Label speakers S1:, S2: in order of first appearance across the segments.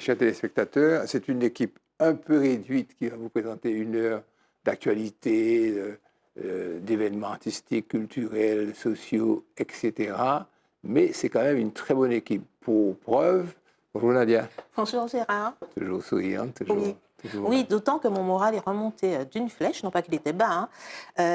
S1: Mes chers téléspectateurs, c'est une équipe un peu réduite qui va vous présenter 1 heure d'actualité, d'événements artistiques, culturels, sociaux, etc. Mais c'est quand même une très bonne équipe. Pour preuve, bonjour Nadia.
S2: Bonjour Gérard.
S1: Toujours souriante, toujours.
S2: Oui,
S1: toujours...
S2: oui, d'autant que mon moral est remonté d'une flèche, non pas qu'il était bas.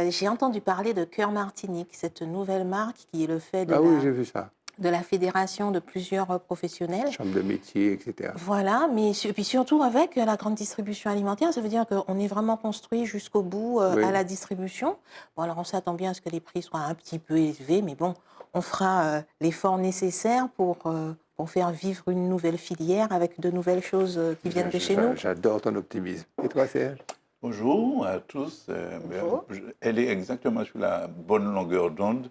S2: J'ai entendu parler de Cœur Martinique, cette nouvelle marque qui est le fait
S1: Ah oui, j'ai vu ça.
S2: de la fédération de plusieurs professionnels.
S1: Chambre de métier, etc.
S2: Voilà, mais et puis surtout avec la grande distribution alimentaire, ça veut dire qu'on est vraiment construit jusqu'au bout
S1: Oui.
S2: à la distribution. Bon, alors on s'attend bien à ce que les prix soient un petit peu élevés, mais bon, on fera l'effort nécessaire pour faire vivre une nouvelle filière avec de nouvelles choses qui viennent de chez nous.
S1: J'adore ton optimisme. Et toi, Serge?
S3: Bonjour à tous.
S2: Bonjour.
S3: Elle est exactement sur la bonne longueur d'onde.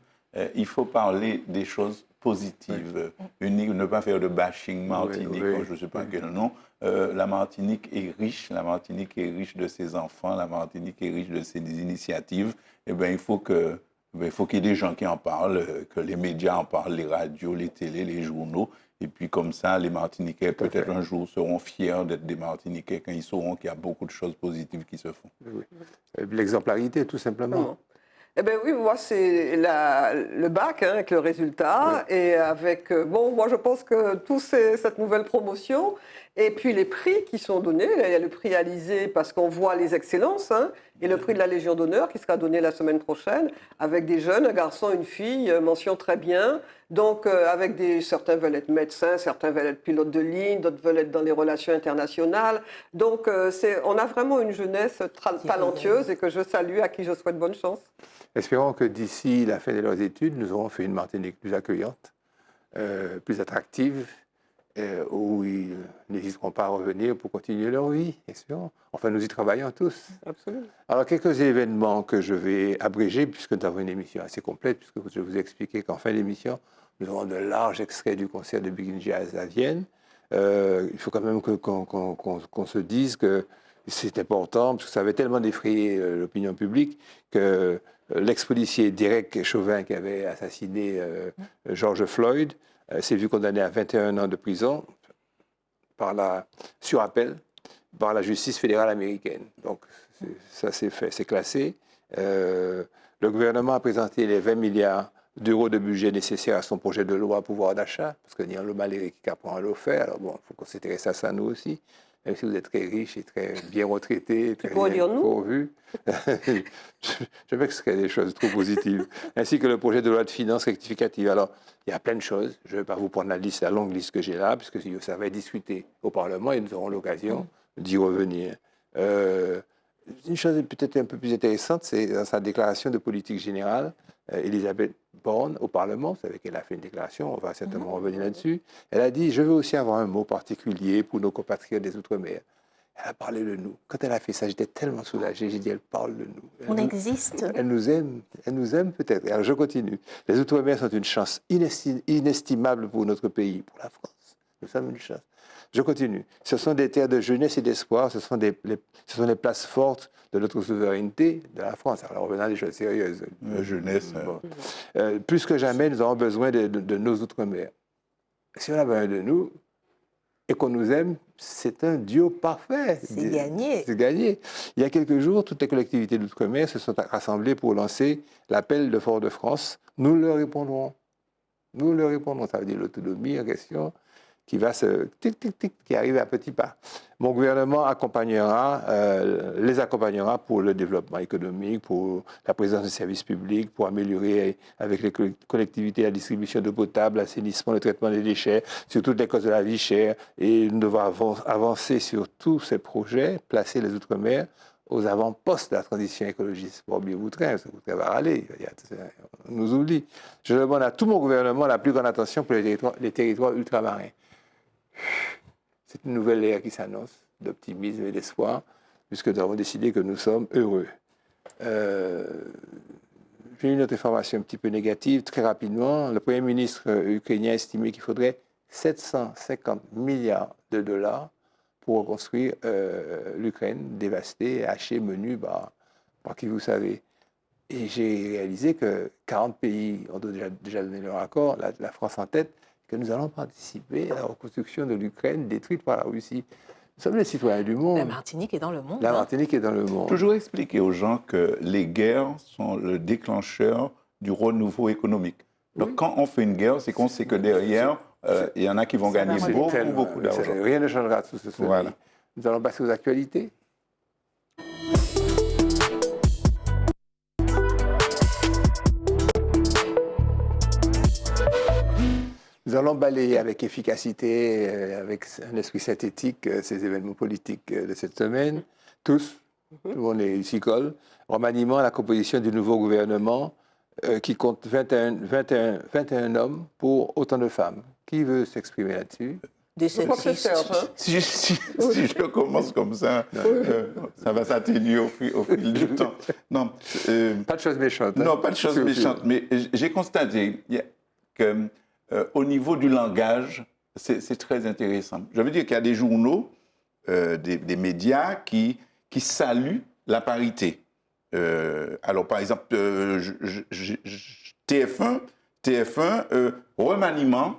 S3: Il faut parler des choses positives. Ne pas faire de bashing Martinique, je ne sais pas quel nom. La Martinique est riche. La Martinique est riche de ses enfants. La Martinique est riche de ses initiatives. Eh bien, il faut qu'il y ait des gens qui en parlent, que les médias en parlent, les radios, les télés, les journaux. Et puis comme ça, les Martiniquais, peut-être un jour, seront fiers d'être des Martiniquais quand ils sauront qu'il y a beaucoup de choses positives qui se font.
S1: Oui. L'exemplarité, tout simplement.
S4: Eh bien oui, moi c'est le bac avec le résultat et avec, moi je pense que cette nouvelle promotion et puis les prix qui sont donnés, il y a le prix Alizé parce qu'on voit les excellences et le prix de la Légion d'honneur qui sera donné la semaine prochaine avec des jeunes, un garçon, une fille, mention très bien. Donc avec certains veulent être médecins, certains veulent être pilotes de ligne, d'autres veulent être dans les relations internationales. Donc on a vraiment une jeunesse talentueuse et que je salue, à qui je souhaite bonne chance.
S1: Espérons que d'ici la fin de leurs études, nous aurons fait une Martinique plus accueillante, plus attractive, où ils n'hésiteront pas à revenir pour continuer leur vie, espérons. Enfin, nous y travaillons tous.
S4: Absolument.
S1: Alors, quelques événements que je vais abréger, puisque nous avons une émission assez complète, puisque je vous ai expliqué qu'en fin d'émission, nous aurons de larges extraits du concert de Big in Jazz à Vienne. Il faut quand même qu'on se dise que c'est important, parce que ça avait tellement défrayé l'opinion publique que l'ex-policier Derek Chauvin, qui avait assassiné George Floyd, s'est vu condamné à 21 ans de prison sur appel par la justice fédérale américaine. Donc, ça c'est fait, c'est classé. Le gouvernement a présenté les 20 milliards d'euros de budget nécessaires à son projet de loi pouvoir d'achat, parce que n'y a le malheur qui apprend à le faire. Alors bon, il faut qu'on s'intéresse à ça nous aussi. Même si vous êtes très riche et très bien retraité, très bien pourvu, je m'excuse des choses trop positives. Ainsi que le projet de loi de finances rectificative. Alors, il y a plein de choses. Je ne vais pas vous prendre la longue liste que j'ai là, puisque ça va être discuté au Parlement et nous aurons l'occasion d'y revenir. Une chose peut-être un peu plus intéressante, c'est dans sa déclaration de politique générale, Elisabeth Borne au Parlement, vous savez qu'elle a fait une déclaration, on va certainement revenir là-dessus. Elle a dit « Je veux aussi avoir un mot particulier pour nos compatriotes des Outre-mer ». Elle a parlé de nous. Quand elle a fait ça, j'étais tellement soulagé. J'ai dit « Elle parle de nous ».
S2: On existe.
S1: Elle nous aime peut-être. Alors je continue. Les Outre-mer sont une chance inestimable pour notre pays, pour la France. Nous sommes une chance. Je continue. Ce sont des terres de jeunesse et d'espoir. Ce sont les places fortes de notre souveraineté de la France. Alors, revenons à des choses sérieuses.
S3: Jeunesse.
S1: Bon. Plus que jamais, nous avons besoin de nos Outre-mer. Si on a besoin de nous et qu'on nous aime, c'est un duo parfait.
S2: C'est gagné.
S1: C'est gagné. Il y a quelques jours, toutes les collectivités d'Outre-mer se sont rassemblées pour lancer l'appel de Fort-de-France. Nous leur répondrons. Nous leur répondrons. Ça veut dire l'autonomie en question, qui va qui arrive à petits pas. Mon gouvernement les accompagnera pour le développement économique, pour la présence de services publics, pour améliorer avec les collectivités la distribution d'eau potable, l'assainissement, le traitement des déchets, sur toutes les causes de la vie chère. Et nous devons avancer sur tous ces projets, placer les Outre-mer aux avant-postes de la transition écologiste. Pour oublier Boutrin, Boutrin va râler, on nous oublie. Je demande à tout mon gouvernement la plus grande attention pour les territoires ultramarins. C'est une nouvelle ère qui s'annonce, d'optimisme et d'espoir, puisque nous avons décidé que nous sommes heureux. J'ai une autre information un petit peu négative, très rapidement. Le Premier ministre ukrainien a estimé qu'il faudrait 750 milliards de dollars pour reconstruire l'Ukraine dévastée, hachée, menue par qui vous savez. Et j'ai réalisé que 40 pays ont déjà donné leur accord, la France en tête, que nous allons participer à la reconstruction de l'Ukraine détruite par la Russie. Nous sommes les citoyens du monde.
S2: La Martinique est dans le monde.
S1: La Martinique est dans le monde.
S3: Toujours expliquer aux gens que les guerres sont le déclencheur du renouveau économique. Donc, quand on fait une guerre, c'est qu'on sait que derrière, il y en a qui vont gagner beaucoup d'argent.
S1: Rien ne changera sous ce soleil.
S3: Voilà.
S1: Nous allons passer aux actualités. Nous allons balayer avec efficacité, avec un esprit synthétique, ces événements politiques de cette semaine. Tous, tout le monde est ici colle. Remaniement, la composition du nouveau gouvernement qui compte 21 hommes pour autant de femmes. Qui veut s'exprimer là-dessus?
S2: Des
S4: Je crois que c'est Serge, hein.
S3: Si je commence comme ça, ça va s'atténuer au fil du temps. Non,
S1: Pas de choses méchantes.
S3: non, pas de choses méchantes, mais j'ai constaté que au niveau du langage, c'est très intéressant. Je veux dire qu'il y a des journaux, des médias qui saluent la parité. Alors, par exemple, TF1, remaniement,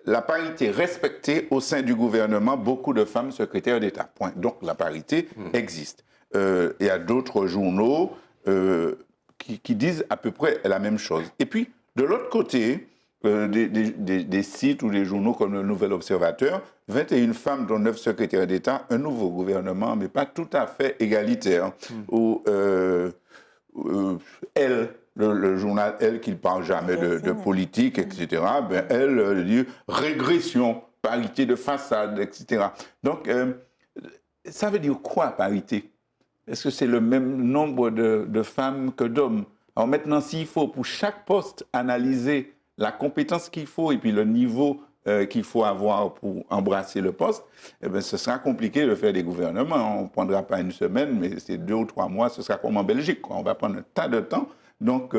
S3: la parité respectée au sein du gouvernement, beaucoup de femmes secrétaires d'État. Point. Donc, la parité existe. Il y a d'autres journaux qui disent à peu près la même chose. Et puis, de l'autre côté, des sites ou des journaux comme le Nouvel Observateur, 21 femmes, dont 9 secrétaires d'État, un nouveau gouvernement, mais pas tout à fait égalitaire. Où Elle, le journal Elle, qui ne parle jamais de politique, etc., ben, elle dit régression, parité de façade, etc. Donc, ça veut dire quoi, parité? Est-ce que c'est le même nombre de femmes que d'hommes? Alors maintenant, s'il faut pour chaque poste analyser la compétence qu'il faut et puis le niveau qu'il faut avoir pour embrasser le poste, eh bien, ce sera compliqué de faire des gouvernements. On ne prendra pas une semaine, mais c'est 2 ou 3 mois, ce sera comme en Belgique, quoi. On va prendre un tas de temps. Donc,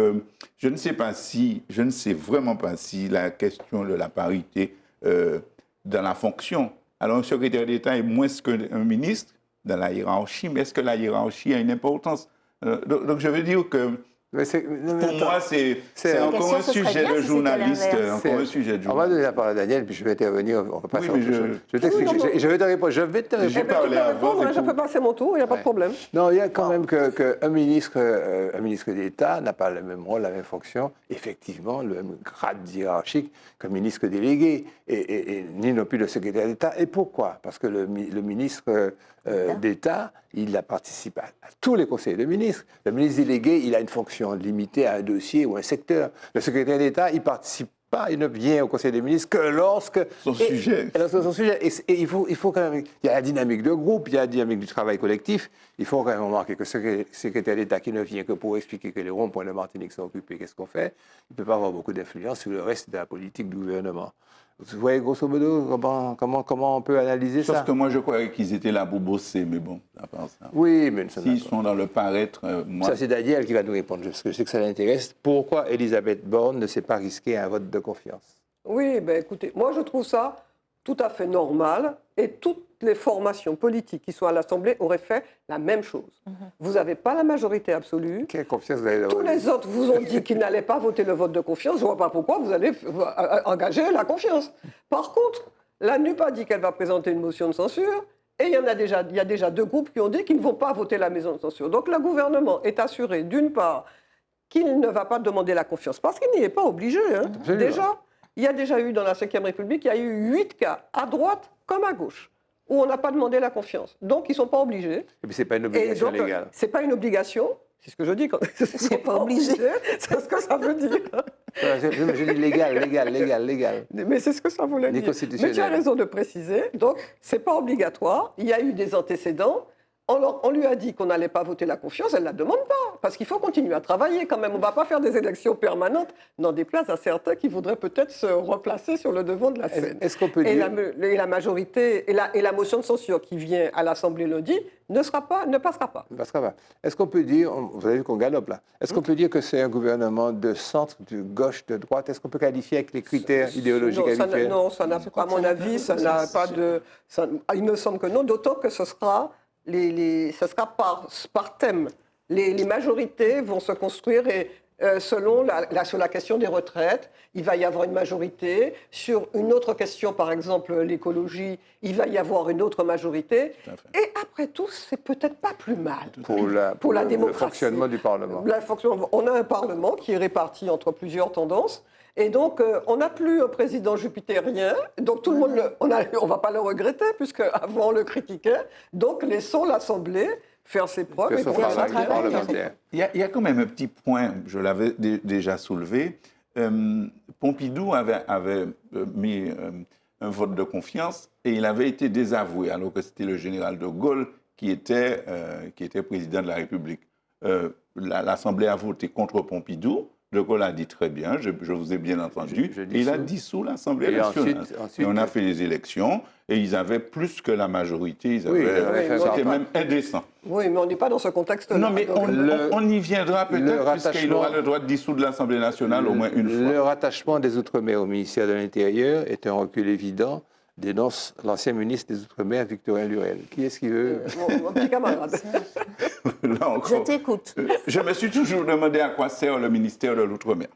S3: je ne sais vraiment pas si la question de la parité dans la fonction. Alors, un secrétaire d'État est moins qu'un ministre dans la hiérarchie, mais est-ce que la hiérarchie a une importance? Donc, je veux dire que pour moi, c'est encore un sujet de journaliste.
S1: On va donner la parole à Daniel, puis je vais intervenir. On va passer
S3: Oui, mais
S1: je vais t'expliquer. Je vais te répondre. Je vais te répondre.
S3: J'ai parlé avant.
S4: Je peux passer mon tour, il n'y a pas de problème.
S1: Non, il y a quand même qu'un ministre d'État n'a pas le même rôle, la même fonction, effectivement, le même grade hiérarchique qu'un ministre délégué, et ni non plus le secrétaire d'État. Et pourquoi? Parce que le ministre d'État, il participe à tous les conseils de ministres. Le ministre délégué, il a une fonction limitée à un dossier ou un secteur. Le secrétaire d'État, il participe pas, il ne vient au Conseil des ministres que lorsque...
S3: Son sujet.
S1: Et il faut quand même... Il y a la dynamique de groupe, il y a la dynamique du travail collectif. Il faut quand même remarquer que le secrétaire d'État qui ne vient que pour expliquer que les ronds-points de Martinique sont occupés, qu'est-ce qu'on fait, il ne peut pas avoir beaucoup d'influence sur le reste de la politique du gouvernement. Vous voyez grosso modo comment on peut analyser ça?
S3: Sauf que moi, je croyais qu'ils étaient là pour bosser, mais bon, à part ça.
S1: Oui, mais
S3: s'ils sont dans le paraître, moi...
S1: Ça, c'est Daniel qui va nous répondre, parce que je sais que ça l'intéresse. Pourquoi Elisabeth Borne ne s'est pas risquée à un vote de confiance?
S4: Oui, ben écoutez, moi je trouve ça tout à fait normal et toutes les formations politiques qui sont à l'Assemblée auraient fait la même chose. Vous n'avez pas la majorité absolue.
S1: Quelle confiance vous avez?
S4: Tous les autres vous ont dit qu'ils n'allaient pas voter le vote de confiance. Je ne vois pas pourquoi vous allez engager la confiance. Par contre, la NUP a dit qu'elle va présenter une motion de censure et il y a déjà 2 groupes qui ont dit qu'ils ne vont pas voter la motion de censure. Donc le gouvernement est assuré, d'une part, qu'il ne va pas demander la confiance parce qu'il n'y est pas obligé. Hein. Déjà, il y a déjà eu dans la Ve République, il y a eu 8 cas, à droite comme à gauche, où on n'a pas demandé la confiance. Donc, ils ne sont pas obligés.
S1: Et puis, ce n'est pas une obligation légale.
S4: Ce n'est pas une obligation, c'est ce que je dis.
S2: C'est pas obligé.
S4: C'est ce que ça veut dire.
S1: Je dis légal.
S4: Mais c'est ce que ça voulait dire. Mais tu as raison de préciser. Donc, ce n'est pas obligatoire. Il y a eu des antécédents. On lui a dit qu'on n'allait pas voter la confiance, elle ne la demande pas, parce qu'il faut continuer à travailler quand même. On ne va pas faire des élections permanentes dans des places à certains qui voudraient peut-être se replacer sur le devant de la scène.
S1: Est-ce qu'on peut dire...
S4: Et la majorité, et la motion de censure qui vient à l'Assemblée lundi ne passera pas.
S1: Ne passera pas. Est-ce qu'on peut dire, vous avez vu qu'on galope là, est-ce qu'on peut dire que c'est un gouvernement de centre, de gauche, de droite? Est-ce qu'on peut qualifier avec les critères idéologiques habituels?
S4: Non, ça n'a pas, à mon avis, ça n'a pas de... il me semble que non, d'autant que ce sera... ce sera par thème. Les majorités vont se construire et selon sur la question des retraites, il va y avoir une majorité. Sur une autre question, par exemple l'écologie, il va y avoir une autre majorité. Et après tout, c'est peut-être pas plus mal
S1: pour la
S4: démocratie.
S1: Le fonctionnement du Parlement.
S4: On a un Parlement qui est réparti entre plusieurs tendances. Et donc, on n'a plus un président jupitérien. Donc, tout le monde, on ne va pas le regretter, puisque avant on le critiquait. Donc, laissons l'Assemblée faire ses preuves et faire son travail.
S3: Il y a quand même un petit point, je l'avais déjà soulevé. Pompidou avait mis un vote de confiance et il avait été désavoué, alors que c'était le général de Gaulle qui était président de la République. L'Assemblée a voté contre Pompidou. De Gaulle a dit très bien, je vous ai bien entendu. Il a dissous l'Assemblée nationale. Et on a fait les élections et ils avaient plus que la majorité. C'était même indécent.
S4: Oui, mais on n'est pas dans ce contexte-là.
S3: Non, mais on y viendra peut-être, puisqu'il aura le droit de dissoudre l'Assemblée nationale au moins une fois.
S1: Le rattachement des Outre-mer au ministère de l'Intérieur est un recul évident, dénonce l'ancien ministre des Outre-mer, Victorin Lurel. Qui est-ce qui veut
S4: Mon petit camarade.
S3: Là encore,
S2: je t'écoute.
S3: Je me suis toujours demandé à quoi sert le ministère de l'Outre-mer.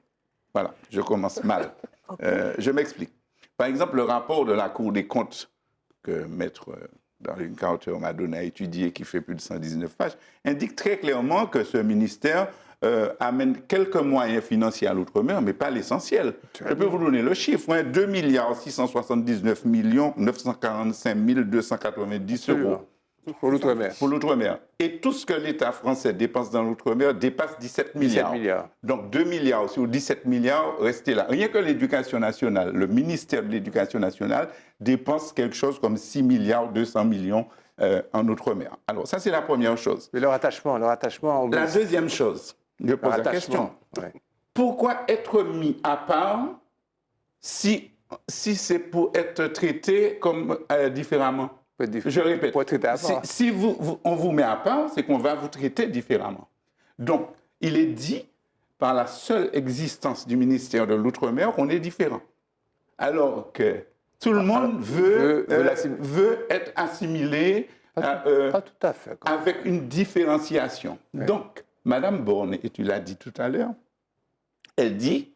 S3: Voilà, je commence mal. Je m'explique. Par exemple, le rapport de la Cour des comptes que Maître Darlene Carter m'a donné à étudier, qui fait plus de 119 pages, indique très clairement que ce ministère amène quelques moyens financiers à l'Outre-mer, mais pas l'essentiel. Je peux vous donner le chiffre, 2 679 945 290 euros.
S1: Pour l'Outre-mer.
S3: Pour l'Outre-mer. Et tout ce que l'État français dépense dans l'Outre-mer dépasse 17 milliards. Donc 2 milliards sur 17 milliards, restez là. Rien que l'éducation nationale, le ministère de l'Éducation nationale dépense quelque chose comme 6 milliards 200 millions en Outre-mer. Alors ça, c'est la première chose.
S1: Mais le rattachement
S3: La deuxième chose, je pose la question. Ouais. Pourquoi être mis à part si c'est pour être traité comme différemment? Je répète, si on vous met à part, c'est qu'on va vous traiter différemment. Donc, il est dit, par la seule existence du ministère de l'Outre-mer, qu'on est différent. Alors que tout le monde veut être assimilé
S1: pas tout à fait,
S3: avec une différenciation. Ouais. Donc, Mme Borne, et tu l'as dit tout à l'heure, elle dit,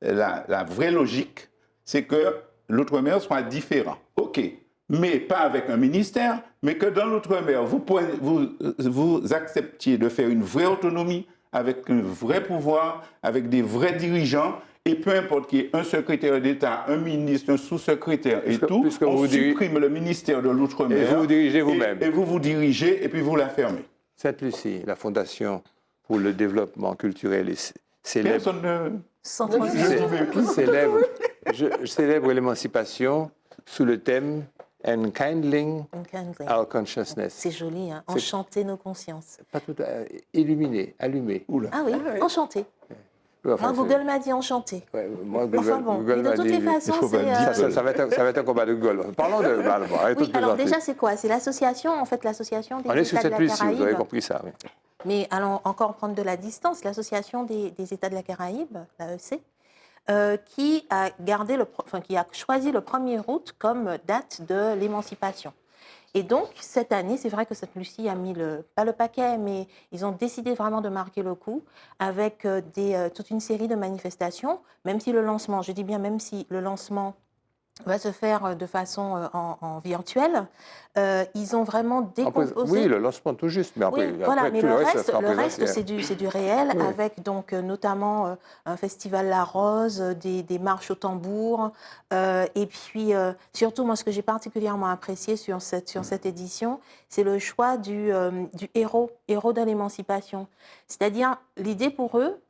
S3: la vraie logique, c'est que l'Outre-mer soit différent. OK. Mais pas avec un ministère, mais que dans l'Outre-mer, vous acceptiez de faire une vraie autonomie, avec un vrai pouvoir, avec des vrais dirigeants, et peu importe qu'il y ait un secrétaire d'État, un ministre, un sous-secrétaire et tout, on supprime le ministère de l'Outre-mer.
S1: Et vous dirigez vous-même.
S3: Et vous dirigez, et puis vous la fermez.
S1: Sainte-Lucie, la Fondation pour le développement culturel célèbre...
S3: Personne
S1: ne... célèbre l'émancipation sous le thème Enkindling our consciousness.
S2: C'est joli, hein? Enchanter nos consciences.
S1: Pas tout illuminer, allumer.
S2: Oula. Ah oui, enchanter. Moi, Google m'a dit enchanter.
S1: Ouais, moi, Google,
S2: enfin bon,
S1: Google
S2: de toutes les façons,
S1: ça va être un combat de Google. Parlons de...
S2: Oui, alors déjà, c'est quoi? C'est l'association, en fait, l'association des États de la Caraïbe.
S1: Vous avez compris ça, oui.
S2: Mais allons encore prendre de la distance. L'association des États de la Caraïbe, l'AEC, qui a choisi le 1er août comme date de l'émancipation. Et donc, cette année, c'est vrai que Sainte-Lucie a mis pas le paquet, mais ils ont décidé vraiment de marquer le coup avec toute une série de manifestations, même si le lancement va se faire de façon en virtuel. Ils ont vraiment décomposé...
S1: Oui, le lancement tout juste, mais après,
S2: mais le reste c'est du réel, oui. Avec donc notamment un festival La Rose, des marches au tambour, et puis surtout, moi, ce que j'ai particulièrement apprécié sur cette édition, c'est le choix du héros de l'émancipation. C'est-à-dire, l'idée pour eux,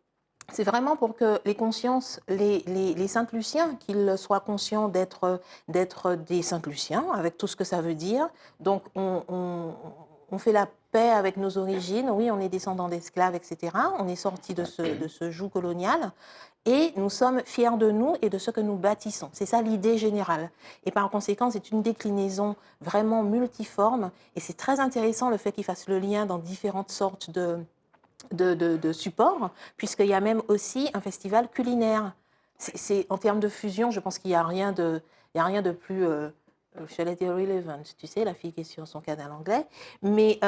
S2: c'est vraiment pour que les consciences, les Saint-Luciens, qu'ils soient conscients d'être des Saint-Luciens, avec tout ce que ça veut dire. Donc, on fait la paix avec nos origines. Oui, on est descendants d'esclaves, etc. On est sortis de ce joug colonial. Et nous sommes fiers de nous et de ce que nous bâtissons. C'est ça l'idée générale. Et par conséquent, c'est une déclinaison vraiment multiforme. Et c'est très intéressant le fait qu'ils fassent le lien dans différentes sortes de support, puisqu'il y a même aussi un festival culinaire. En termes de fusion, je pense qu'il n'y a rien de plus j'allais dire relevant, tu sais, la fille qui est sur son canal anglais. Mais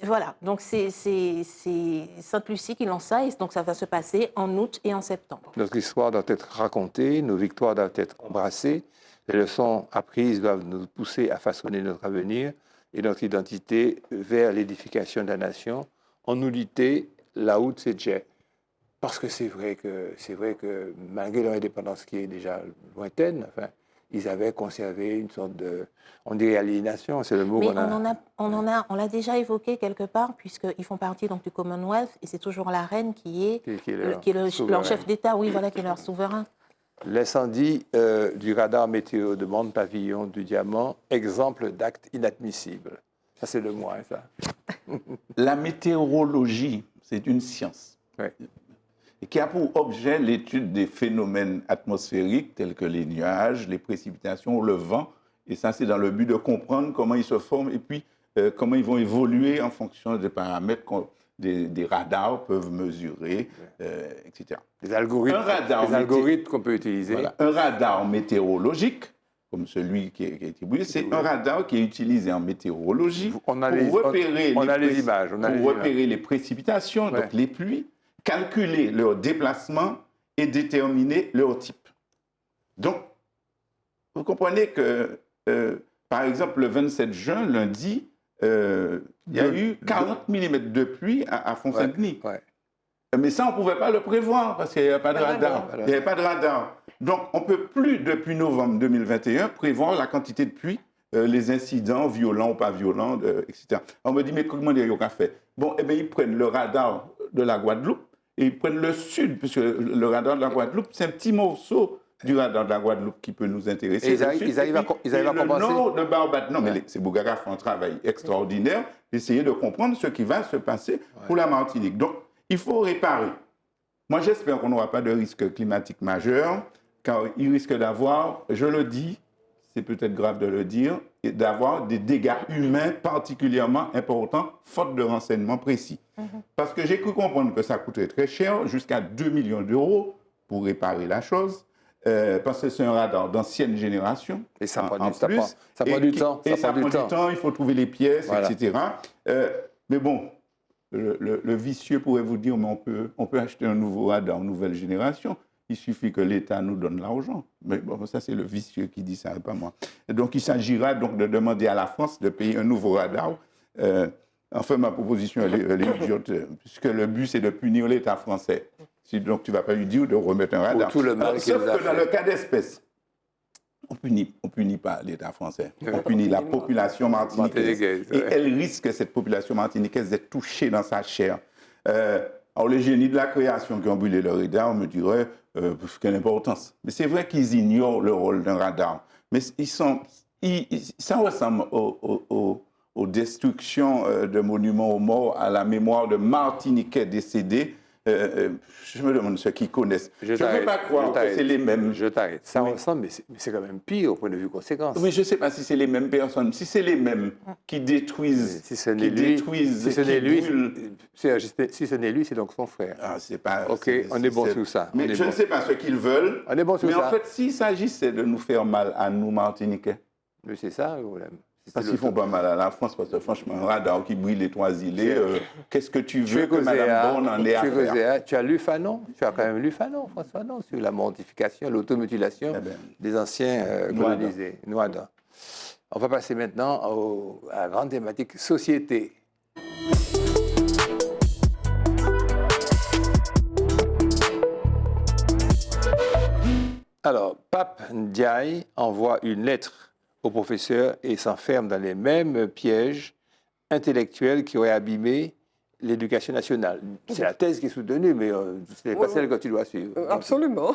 S2: voilà, donc c'est Sainte-Lucie qui lance ça, et donc ça va se passer en août et en septembre.
S1: Notre histoire doit être racontée, nos victoires doivent être embrassées, les leçons apprises doivent nous pousser à façonner notre avenir et notre identité vers l'édification de la nation, en unité, là où c'est déjà. Parce que c'est vrai que malgré leur indépendance qui est déjà lointaine, enfin, ils avaient conservé une sorte de, on dirait aliénation, c'est le mot
S2: Mais
S1: qu'on a.
S2: on l'a déjà évoqué quelque part, puisqu'ils font partie donc du Commonwealth, et c'est toujours la reine qui est leur chef d'État, oui, voilà, qui est leur souverain.
S1: L'incendie du radar météo de Mont Pavillon du Diamant, exemple d'acte inadmissible. Ça, c'est le moins, ça.
S3: La météorologie, c'est une science.
S1: Ouais.
S3: Et qui a pour objet l'étude des phénomènes atmosphériques tels que les nuages, les précipitations, le vent. Et ça, c'est dans le but de comprendre comment ils se forment et puis comment ils vont évoluer en fonction des paramètres que des radars peuvent mesurer, etc.
S1: Des algorithmes qu'on peut utiliser.
S3: Voilà. Un radar météorologique, comme celui qui est utilisé, c'est un radar qui est utilisé en météorologie pour repérer les précipitations, donc les pluies, calculer leur déplacement et déterminer leur type. Donc, vous comprenez que, par exemple, le 27 juin, lundi, il y a eu 40 mm de pluie à Font-Saint-Denis.
S1: Ouais.
S3: Mais ça, on ne pouvait pas le prévoir parce qu'il n'y avait pas de radar. Il n'y avait pas de radar. Donc, on ne peut plus, depuis novembre 2021, prévoir la quantité de pluie, les incidents violents ou pas violents, etc. On me dit, mais comment ils ont fait? Bon, eh bien, ils prennent le radar de la Guadeloupe et ils prennent le sud, puisque le radar de la Guadeloupe, c'est un petit morceau du radar de la Guadeloupe qui peut nous intéresser.
S1: Et ils arrivent à compenser.
S3: Le nord de Barbade. Non, mais ces Bougara font un travail extraordinaire d'essayer de comprendre ce qui va se passer pour la Martinique. Donc, il faut réparer. Moi, j'espère qu'on n'aura pas de risque climatique majeur, car il risque d'avoir, je le dis, c'est peut-être grave de le dire, d'avoir des dégâts humains particulièrement importants, faute de renseignements précis. Parce que j'ai cru comprendre que ça coûterait très cher, jusqu'à 2 millions d'euros pour réparer la chose, parce que c'est un radar d'ancienne génération.
S1: Et ça prend
S3: du temps. Et ça prend du temps, il faut trouver les pièces, voilà. Etc. Mais bon, le vicieux pourrait vous dire, mais on peut acheter un nouveau radar en nouvelle génération. Il suffit que l'État nous donne l'argent. Mais bon, ça, c'est le vicieux qui dit ça, pas moi. Et donc, il s'agira donc de demander à la France de payer un nouveau radar. Enfin, ma proposition, elle est idiote, puisque le but, c'est de punir l'État français. Donc, tu ne vas pas lui dire de remettre un radar.
S1: Tout le mal
S3: sauf que dans le cas d'espèce, on punit pas l'État français. On punit la population martiniquaise. Et elle risque, cette population martiniquaise, d'être touchée dans sa chair. Alors, les génies de la création qui ont brûlé le radar, on me dirait, quelle importance. Mais c'est vrai qu'ils ignorent le rôle d'un radar. Mais ça ressemble aux destructions de monuments aux morts à la mémoire de Martiniquais décédés. Je me demande ceux qui connaissent. Je ne veux pas croire que c'est les mêmes.
S1: Je t'arrête. Ça ressemble, mais c'est quand même pire au point de vue conséquence.
S3: Mais je ne sais pas si c'est les mêmes personnes. Si c'est les mêmes qui détruisent,
S1: si ce n'est lui, c'est donc son frère.
S3: Ah, c'est pas.
S1: Ok, on est bon sur ça.
S3: Mais je ne sais pas ce qu'ils veulent.
S1: On est bon sur ça.
S3: Mais en fait, s'il s'agissait de nous faire mal à nous, Martiniquais.
S1: Mais c'est ça le problème.
S3: Parce qu'ils font pas mal à la France, parce que franchement, un radar qui brille les trois îlets, qu'est-ce que tu veux que Mme Borne en ait à faire?
S1: Tu as lu Fanon? Tu as quand même lu Fanon, François Fanon, sur la mortification, l'automutilation des anciens colonisés. Noada. On va passer maintenant à la grande thématique société. Alors, Pape Ndiaye envoie une lettre au professeur et s'enferme dans les mêmes pièges intellectuels qui auraient abîmé l'éducation nationale. C'est la thèse qui est soutenue, mais ce n'est pas celle que tu dois suivre.
S4: Absolument.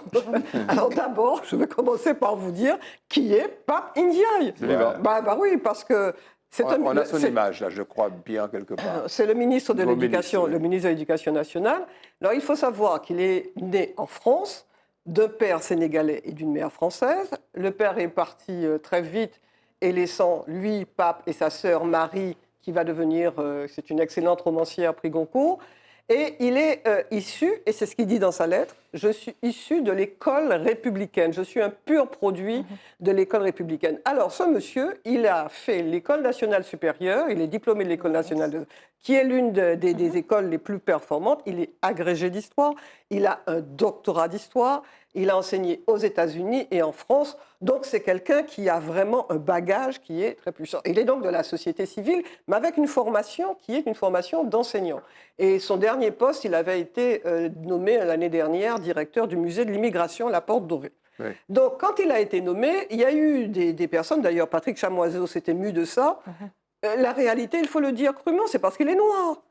S4: Alors d'abord, je vais commencer par vous dire qui est Pape Ndiaye. Bah oui, parce que
S1: on a son image, là, je crois bien, quelque part.
S4: C'est le ministre de l'Éducation, le ministre de l'Éducation nationale. Alors il faut savoir qu'il est né en France, d'un père sénégalais et d'une mère française. Le père est parti très vite et laissant lui, Pape, et sa sœur Marie, qui va devenir, c'est une excellente romancière, prix Goncourt. Et il est issu, et c'est ce qu'il dit dans sa lettre, je suis issu de l'école républicaine. Je suis un pur produit de l'école républicaine. Alors, ce monsieur, il a fait l'école nationale supérieure, il est diplômé de l'école nationale, qui est l'une des écoles les plus performantes. Il est agrégé d'histoire, il a un doctorat d'histoire, il a enseigné aux États-Unis et en France. Donc, c'est quelqu'un qui a vraiment un bagage qui est très puissant. Il est donc de la société civile, mais avec une formation qui est une formation d'enseignant. Et son dernier poste, il avait été nommé l'année dernière directeur du musée de l'immigration, la Porte Dorée. Oui. Donc, quand il a été nommé, il y a eu des personnes, d'ailleurs Patrick Chamoiseau s'est ému de ça. La réalité, il faut le dire crûment, c'est parce qu'il est noir.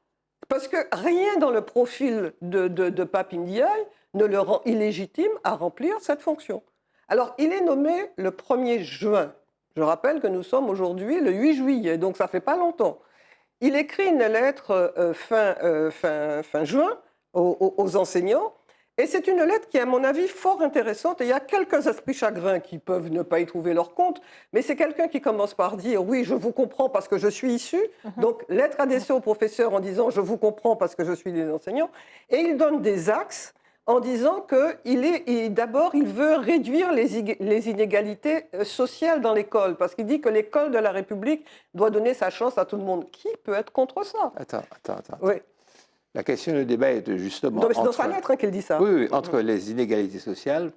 S4: Parce que rien dans le profil de Pape Ndiaye ne le rend illégitime à remplir cette fonction. Alors, il est nommé le 1er juin. Je rappelle que nous sommes aujourd'hui le 8 juillet, donc ça ne fait pas longtemps. Il écrit une lettre fin juin aux enseignants, et c'est une lettre qui est, à mon avis, fort intéressante. Et il y a quelques esprits chagrins qui peuvent ne pas y trouver leur compte, mais c'est quelqu'un qui commence par dire « Oui, je vous comprends parce que je suis issu ». Donc, lettre adressée au professeur en disant « Je vous comprends parce que je suis des enseignants ». Et il donne des axes en disant que d'abord, il veut réduire les inégalités sociales dans l'école, parce qu'il dit que l'école de la République doit donner sa chance à tout le monde. Qui peut être contre ça?
S1: Attends.
S4: Oui.
S1: La question du débat est justement...
S4: Non, mais c'est dans sa lettre qu'il dit ça.
S1: Oui, entre les inégalités sociales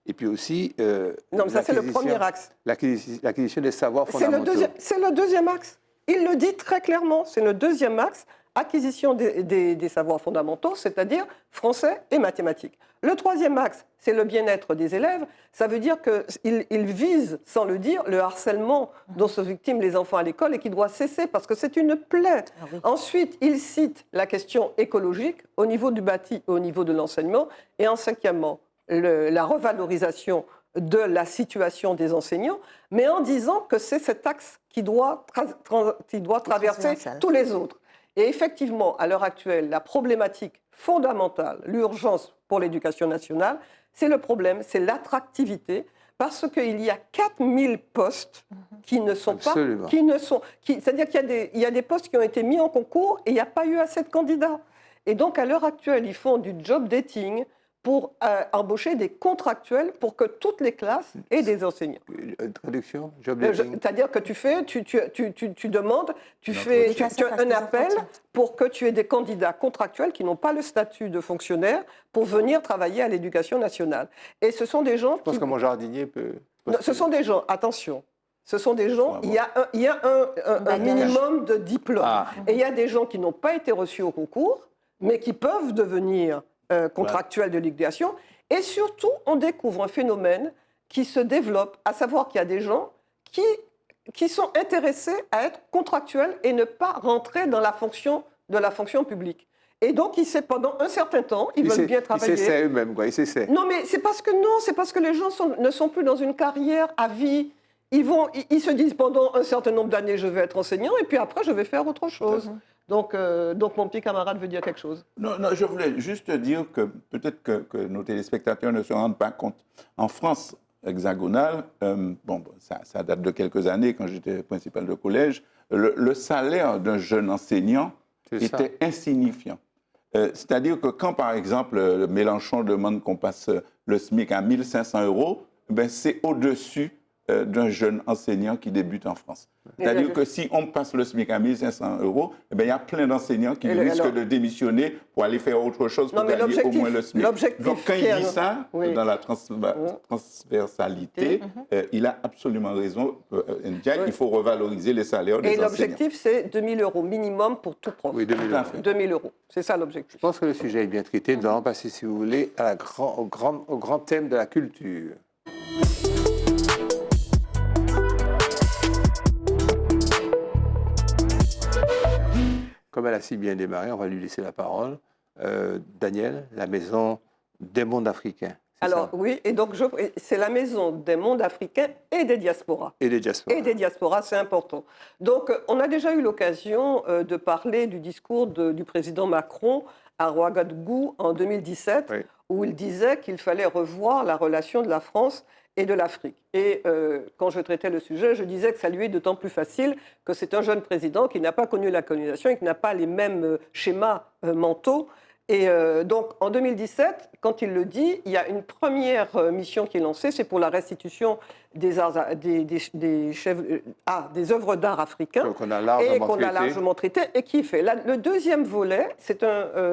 S1: et puis aussi...
S4: non, mais ça, c'est le premier axe.
S1: L'acquisition des savoirs fondamentaux.
S4: C'est le deuxième axe. Il le dit très clairement, c'est le deuxième axe. Acquisition des savoirs fondamentaux, c'est-à-dire français et mathématiques. Le troisième axe, c'est le bien-être des élèves. Ça veut dire qu'il vise, sans le dire, le harcèlement dont sont victimes les enfants à l'école et qui doit cesser parce que c'est une plaie. Ah oui. Ensuite, il cite la question écologique au niveau du bâti, au niveau de l'enseignement. Et en cinquièmement, la revalorisation de la situation des enseignants, mais en disant que c'est cet axe qui doit traverser tous les autres. Et effectivement, à l'heure actuelle, la problématique fondamentale, l'urgence pour l'éducation nationale, c'est le problème, c'est l'attractivité, parce qu'il y a 4000 postes qui ne sont
S1: Absolument.
S4: C'est-à-dire qu'il y a des postes qui ont été mis en concours et il n'y a pas eu assez de candidats. Et donc, à l'heure actuelle, ils font du job dating pour embaucher des contractuels pour que toutes les classes aient des enseignants.
S1: Traduction, job dating.
S4: C'est-à-dire que tu demandes, tu fais un appel pour que tu aies des candidats contractuels qui n'ont pas le statut de fonctionnaire pour venir travailler à l'éducation nationale. Et ce sont des gens...
S1: Je pense que mon jardinier peut...
S4: Non, ce sont des gens, attention, ce sont des gens, il y a un minimum de diplôme. Ah. Et il y a des gens qui n'ont pas été reçus au concours, mais qui peuvent devenir... contractuels de l'éducation. Et surtout, on découvre un phénomène qui se développe, à savoir qu'il y a des gens qui sont intéressés à être contractuels et ne pas rentrer dans la fonction publique. Et donc, pendant un certain temps, ils veulent bien travailler.
S1: Ils s'essaient eux-mêmes, quoi. Ils s'essaient.
S4: Non, mais c'est parce que les gens ne sont plus dans une carrière à vie. Ils se disent, pendant un certain nombre d'années, je vais être enseignant, et puis après, je vais faire autre chose. Donc, mon petit camarade veut dire quelque chose.
S3: Non, je voulais juste dire que peut-être que nos téléspectateurs ne se rendent pas compte. En France hexagonale, ça date de quelques années, quand j'étais principal de collège, le salaire d'un jeune enseignant était insignifiant. C'est-à-dire que quand, par exemple, Mélenchon demande qu'on passe le SMIC à 1 500 €, c'est au-dessus d'un jeune enseignant qui débute en France. C'est-à-dire que si on passe le SMIC à 1 500 €, il y a plein d'enseignants qui risquent de démissionner pour aller faire autre chose pour gagner au moins le SMIC. Donc quand il dit ça, dans la transversalité, il a absolument raison. Il faut revaloriser les salaires des enseignants.
S4: Et l'objectif, c'est 2 000 € minimum pour tout prof.
S1: Oui, 2 000 €.
S4: 2 000 €. C'est ça l'objectif.
S1: Je pense que le sujet est bien traité. Nous allons passer, si vous voulez, au grand thème de la culture. Comme elle a si bien démarré, on va lui laisser la parole. Daniel, la Maison des mondes africains.
S4: Alors oui, et donc c'est la Maison des mondes africains et des diasporas.
S1: Et des diasporas.
S4: Et des diasporas, c'est important. Donc on a déjà eu l'occasion de parler du discours du président Macron à Ouagadougou en 2017, oui, où il disait qu'il fallait revoir la relation de la France et de l'Afrique. Et quand je traitais le sujet, je disais que ça lui est d'autant plus facile que c'est un jeune président qui n'a pas connu la colonisation et qui n'a pas les mêmes schémas mentaux. Et donc, en 2017, quand il le dit, il y a une première mission qui est lancée, c'est pour la restitution des œuvres d'art africains,
S1: qu'on a
S4: largement traité, et qui est fait. Le deuxième volet, c'est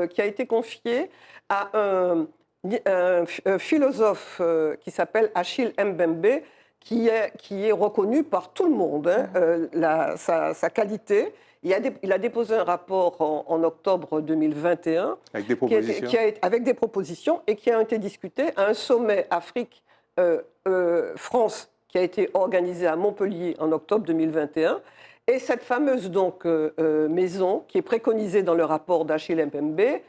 S4: qui a été confié à un philosophe qui s'appelle Achille Mbembe, qui est reconnu par tout le monde, hein, sa qualité. Il a déposé un rapport en octobre 2021
S1: avec des propositions.
S4: Avec des propositions et qui a été discuté à un sommet Afrique-France qui a été organisé à Montpellier en octobre 2021. Et cette fameuse maison qui est préconisée dans le rapport d'Achille Mbembe,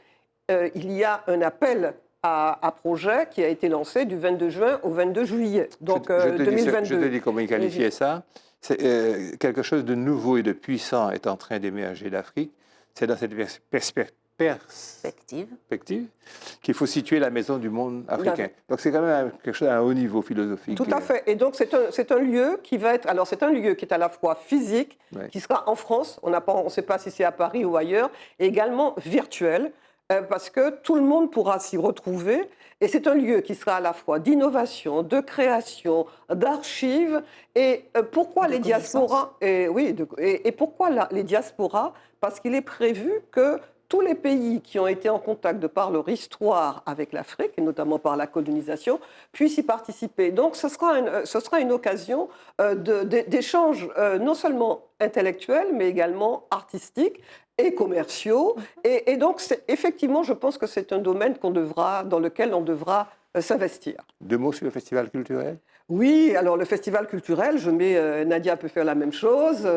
S4: il y a un appel à projet qui a été lancé du 22 juin au 22 juillet, donc 2022.
S1: Je te dis comment il qualifiait ça. Quelque chose de nouveau et de puissant est en train d'émerger d'Afrique. C'est dans cette perspective qu'il faut situer la maison du monde africain. Donc c'est quand même quelque chose à un haut niveau philosophique.
S4: Tout à fait. Et donc c'est un lieu qui va être... Alors c'est un lieu qui est à la fois physique, qui sera en France, on ne sait pas si c'est à Paris ou ailleurs, et également virtuel, parce que tout le monde pourra s'y retrouver. Et c'est un lieu qui sera à la fois d'innovation, de création, d'archives. Et pourquoi les diasporas et pourquoi les diasporas? Parce qu'il est prévu que tous les pays qui ont été en contact de par leur histoire avec l'Afrique, et notamment par la colonisation, puissent y participer. Donc ce sera une occasion d'échanges non seulement intellectuels, mais également artistiques et commerciaux. Et donc, effectivement, je pense que c'est un domaine dans lequel on devra s'investir. 2 mots sur le festival culturel? Oui, alors le festival culturel, Nadia peut faire la même chose.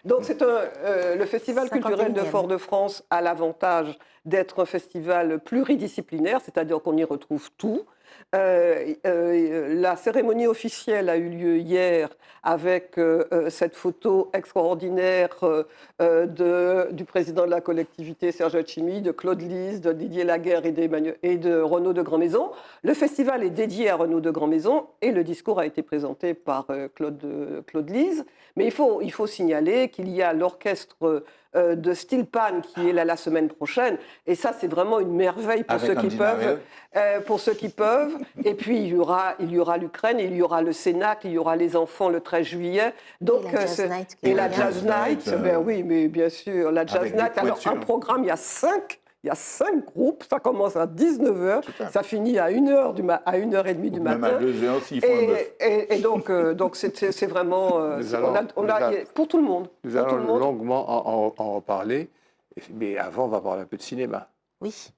S4: Donc, le festival culturel de Fort-de-France a l'avantage d'être un festival pluridisciplinaire, c'est-à-dire qu'on y retrouve tout. La cérémonie officielle a eu lieu hier avec cette photo extraordinaire du président de la collectivité, Serge Letchimy, de Claude Lise, de Didier Laguerre et de Renaud de Grandmaison. Le festival est dédié à Renaud de Grandmaison et le discours a été présenté par Claude Lise. Mais il faut signaler qu'il y a l'orchestre de Steel Pan qui est là la semaine prochaine. Et ça, c'est vraiment une merveille pour ceux qui peuvent. Et puis, il y aura l'Ukraine, il y aura le Cénacle, il y aura les enfants le 13 juillet. Donc,
S2: et la
S4: Jazz Night. Oui, mais bien sûr, la Jazz Night. Alors, un programme, il y a 5 groupes, ça commence à 19h, ça finit à 1h30 du matin.
S3: Même à 2h s'il faut
S4: et donc c'est vraiment... pour tout le monde.
S1: Nous allons longuement en reparler, mais avant, on va parler un peu de cinéma.
S2: Oui.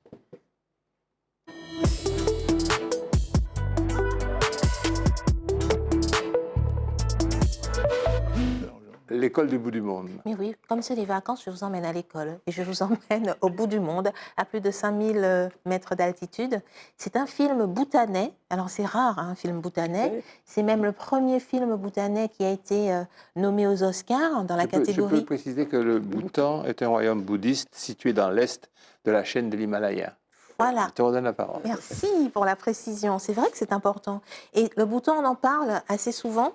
S1: L'école du bout du monde.
S2: Mais oui, comme c'est les vacances, je vous emmène à l'école. Et je vous emmène au bout du monde, à plus de 5000 mètres d'altitude. C'est un film bhoutanais. Alors c'est rare, un film bhoutanais. Oui. C'est même le premier film bhoutanais qui a été nommé aux Oscars dans la catégorie...
S1: Je peux préciser que le Bhoutan est un royaume bouddhiste situé dans l'est de la chaîne de l'Himalaya.
S2: Voilà.
S1: Je te redonne la parole.
S2: Merci pour la précision. C'est vrai que c'est important. Et le Bhoutan, on en parle assez souvent,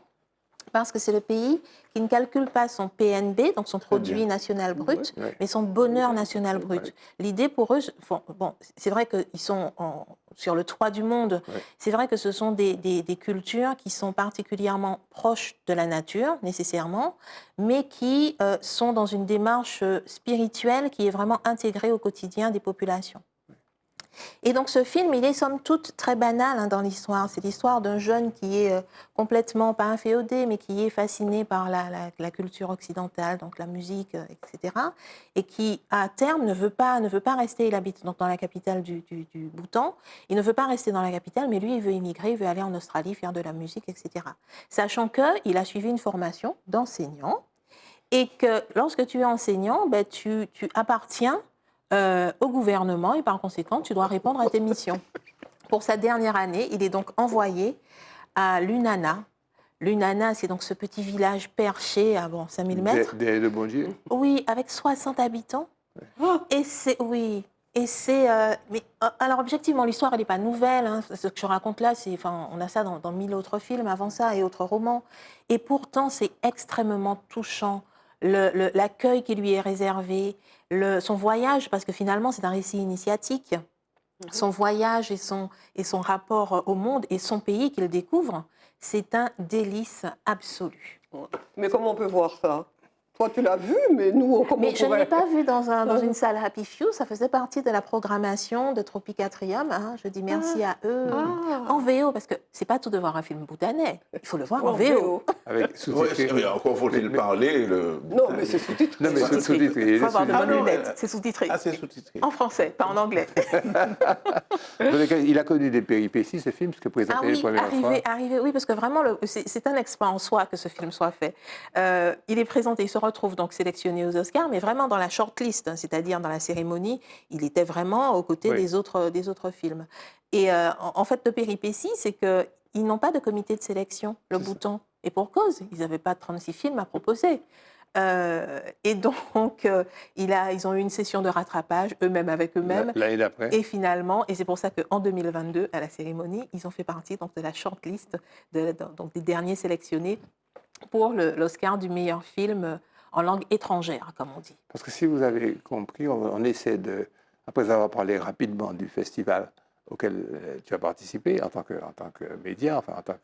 S2: parce que c'est le pays qui ne calcule pas son PNB, donc son produit national brut, mais son bonheur national brut. L'idée pour eux, bon, c'est vrai qu'ils sont sur le toit du monde, c'est vrai que ce sont des cultures qui sont particulièrement proches de la nature, nécessairement, mais qui sont dans une démarche spirituelle qui est vraiment intégrée au quotidien des populations. Et donc ce film, il est somme toute très banal dans l'histoire. C'est l'histoire d'un jeune qui est complètement, pas inféodé, mais qui est fasciné par la culture occidentale, donc la musique, etc. Et qui, à terme, ne veut pas rester. Il habite donc dans la capitale du Bhoutan. Il ne veut pas rester dans la capitale, mais lui, il veut immigrer, il veut aller en Australie, faire de la musique, etc. Sachant qu'il a suivi une formation d'enseignant et que lorsque tu es enseignant, tu appartiens au gouvernement et par conséquent, tu dois répondre à tes missions. Pour sa dernière année, il est donc envoyé à Lunana. Lunana, c'est donc ce petit village perché à 5000 mètres.
S1: De bon Dieu.
S2: Oui, avec 60 habitants. Et c'est... Oui. Et c'est... alors, objectivement, l'histoire, elle n'est pas nouvelle. Hein. Ce que je raconte là, on a ça dans 1000 autres films avant ça et autres romans. Et pourtant, c'est extrêmement touchant. l'accueil qui lui est réservé, son voyage, parce que finalement c'est un récit initiatique, son voyage et son rapport au monde et son pays qu'il découvre, c'est un délice absolu.
S4: Mais comment on peut voir ça? Toi, tu l'as vu, mais nous, comment
S2: Mais
S4: on
S2: je ne
S4: pourrait...
S2: l'ai pas vu dans une salle Happy Few, ça faisait partie de la programmation de Tropicatrium. Hein. Je dis merci à eux. En VO, parce que c'est pas tout de voir un film bhoutanais, il faut le voir en VO.
S1: Avec sous-titré.
S3: Oui, encore faut-il parler.
S4: Non, mais c'est sous-titré.
S1: Non, mais c'est sous-titré.
S2: Il faut avoir de bonnes lunettes, c'est sous-titré.
S3: Ah, c'est sous-titré.
S2: En français, pas en anglais.
S1: Il a connu des péripéties, ce film, parce que présenté
S2: Ah oui,
S1: les premières fois.
S2: arrivé, oui, parce que vraiment, c'est un exploit en soi que ce film soit fait. Il est présenté, il se retrouve donc sélectionné aux Oscars, mais vraiment dans la shortlist, hein, c'est-à-dire dans la cérémonie, il était vraiment aux côtés des autres films. Et en fait, le péripétie, c'est qu'ils n'ont pas de comité de sélection, le Bhoutan. Et pour cause, ils n'avaient pas 36 films à proposer. Et donc, ils ont eu une session de rattrapage, eux-mêmes avec eux-mêmes.
S1: L'année d'après.
S2: Et finalement, et c'est pour ça qu'en 2022, à la cérémonie, ils ont fait partie donc, de la shortlist, donc des derniers sélectionnés pour l'Oscar du meilleur film en langue étrangère, comme on dit.
S1: Parce que si vous avez compris, on essaie après avoir parlé rapidement du festival auquel tu as participé en tant que média, enfin en tant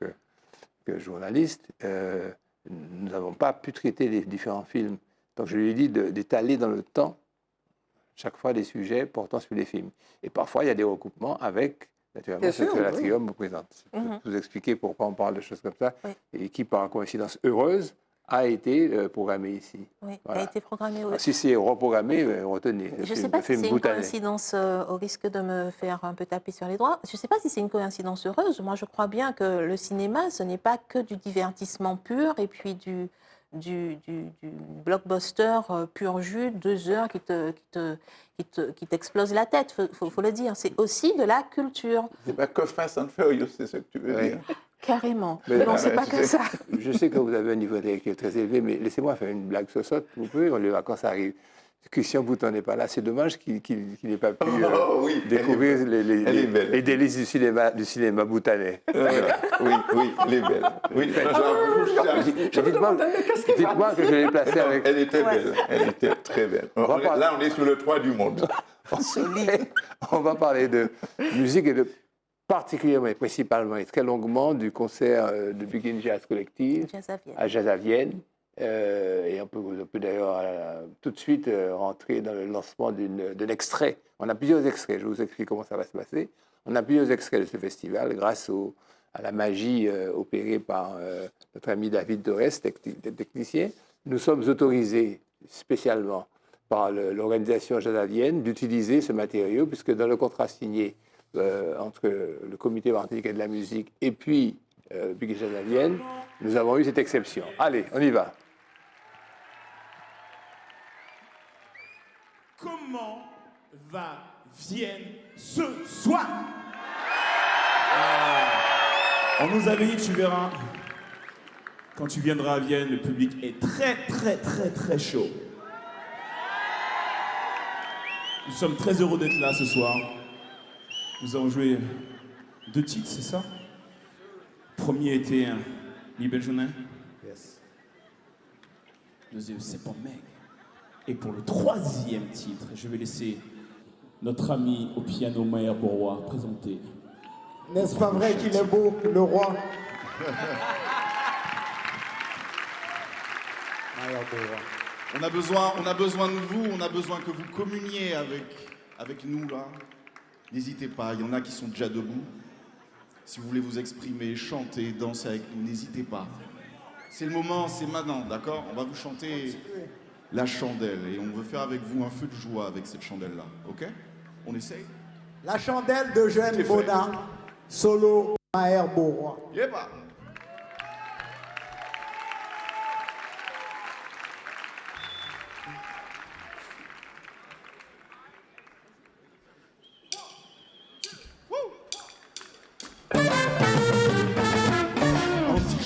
S1: que journaliste, nous n'avons pas pu traiter les différents films. Donc je lui ai dit d'étaler dans le temps chaque fois des sujets portant sur les films. Et parfois, il y a des recoupements avec, naturellement, ce que la Trium vous présente. Je peux vous expliquer pourquoi on parle de choses comme ça, et qui, par coïncidence heureuse, a été programmé ici.
S2: Oui,
S1: Voilà.
S2: a été programmé.
S1: Alors, si c'est reprogrammé, retenez.
S2: Je ne sais pas si c'est une coïncidence, au risque de me faire un peu taper sur les doigts, je ne sais pas si c'est une coïncidence heureuse. Moi, je crois bien que le cinéma, ce n'est pas que du divertissement pur et puis du blockbuster pur jus, 2 heures qui t'explose la tête, faut le dire. C'est aussi de la culture.
S3: C'est pas que Fast and Furious, c'est ce que tu veux dire.
S2: Carrément. Mais non, c'est pas que ça.
S1: Je sais que vous avez un niveau intellectuel très élevé, mais laissez-moi faire une blague sotte. Vous pouvez, les vacances arrivent. Christian Bhoutan n'est pas là. C'est dommage qu'il n'ait pas pu découvrir les délices du cinéma bhoutanais.
S3: Oui, elle est belle. Oui,
S1: dites-moi que je l'ai placée avec...
S3: Elle était belle, elle était très belle. Là, on est sur le toit du monde.
S1: On va parler de musique et particulièrement et principalement et très longuement du concert de Begin Jazz Collective à Jazz à Vienne. Et on peut d'ailleurs tout de suite rentrer dans le lancement d'un extrait. On a plusieurs extraits, je vous explique comment ça va se passer. On a plusieurs extraits de ce festival grâce à la magie opérée par notre ami David Torres, technicien. Nous sommes autorisés spécialement par l'organisation Jazz à Vienne d'utiliser ce matériau, puisque dans le contrat signé entre le comité martiniquais de la musique et puis Begin Jazz à Vienne, nous avons eu cette exception. Allez, on y va.
S5: Comment va Vienne ce soir? On nous avait dit, tu verras, quand tu viendras à Vienne, le public est très, très, très, très chaud. Nous sommes très heureux d'être là ce soir. Nous avons joué 2 titres, c'est ça? Le premier était Liebe Journée. Yes. Deuxième, c'est pas Meg. Et pour le 3e titre, je vais laisser notre ami au piano Maher Bourrois présenter.
S6: N'est-ce pas vrai qu'il est beau, le roi? Maher Bourrois.
S7: On a besoin de vous, on a besoin que vous communiez avec nous là. N'hésitez pas, il y en a qui sont déjà debout. Si vous voulez vous exprimer, chanter, danser avec nous, n'hésitez pas. C'est le moment, c'est maintenant, d'accord? On va vous chanter La Chandelle et on veut faire avec vous un feu de joie avec cette chandelle-là, ok? On essaye?
S6: La Chandelle de Jeanne Bona, solo Maher Bourrois.
S7: Yéba!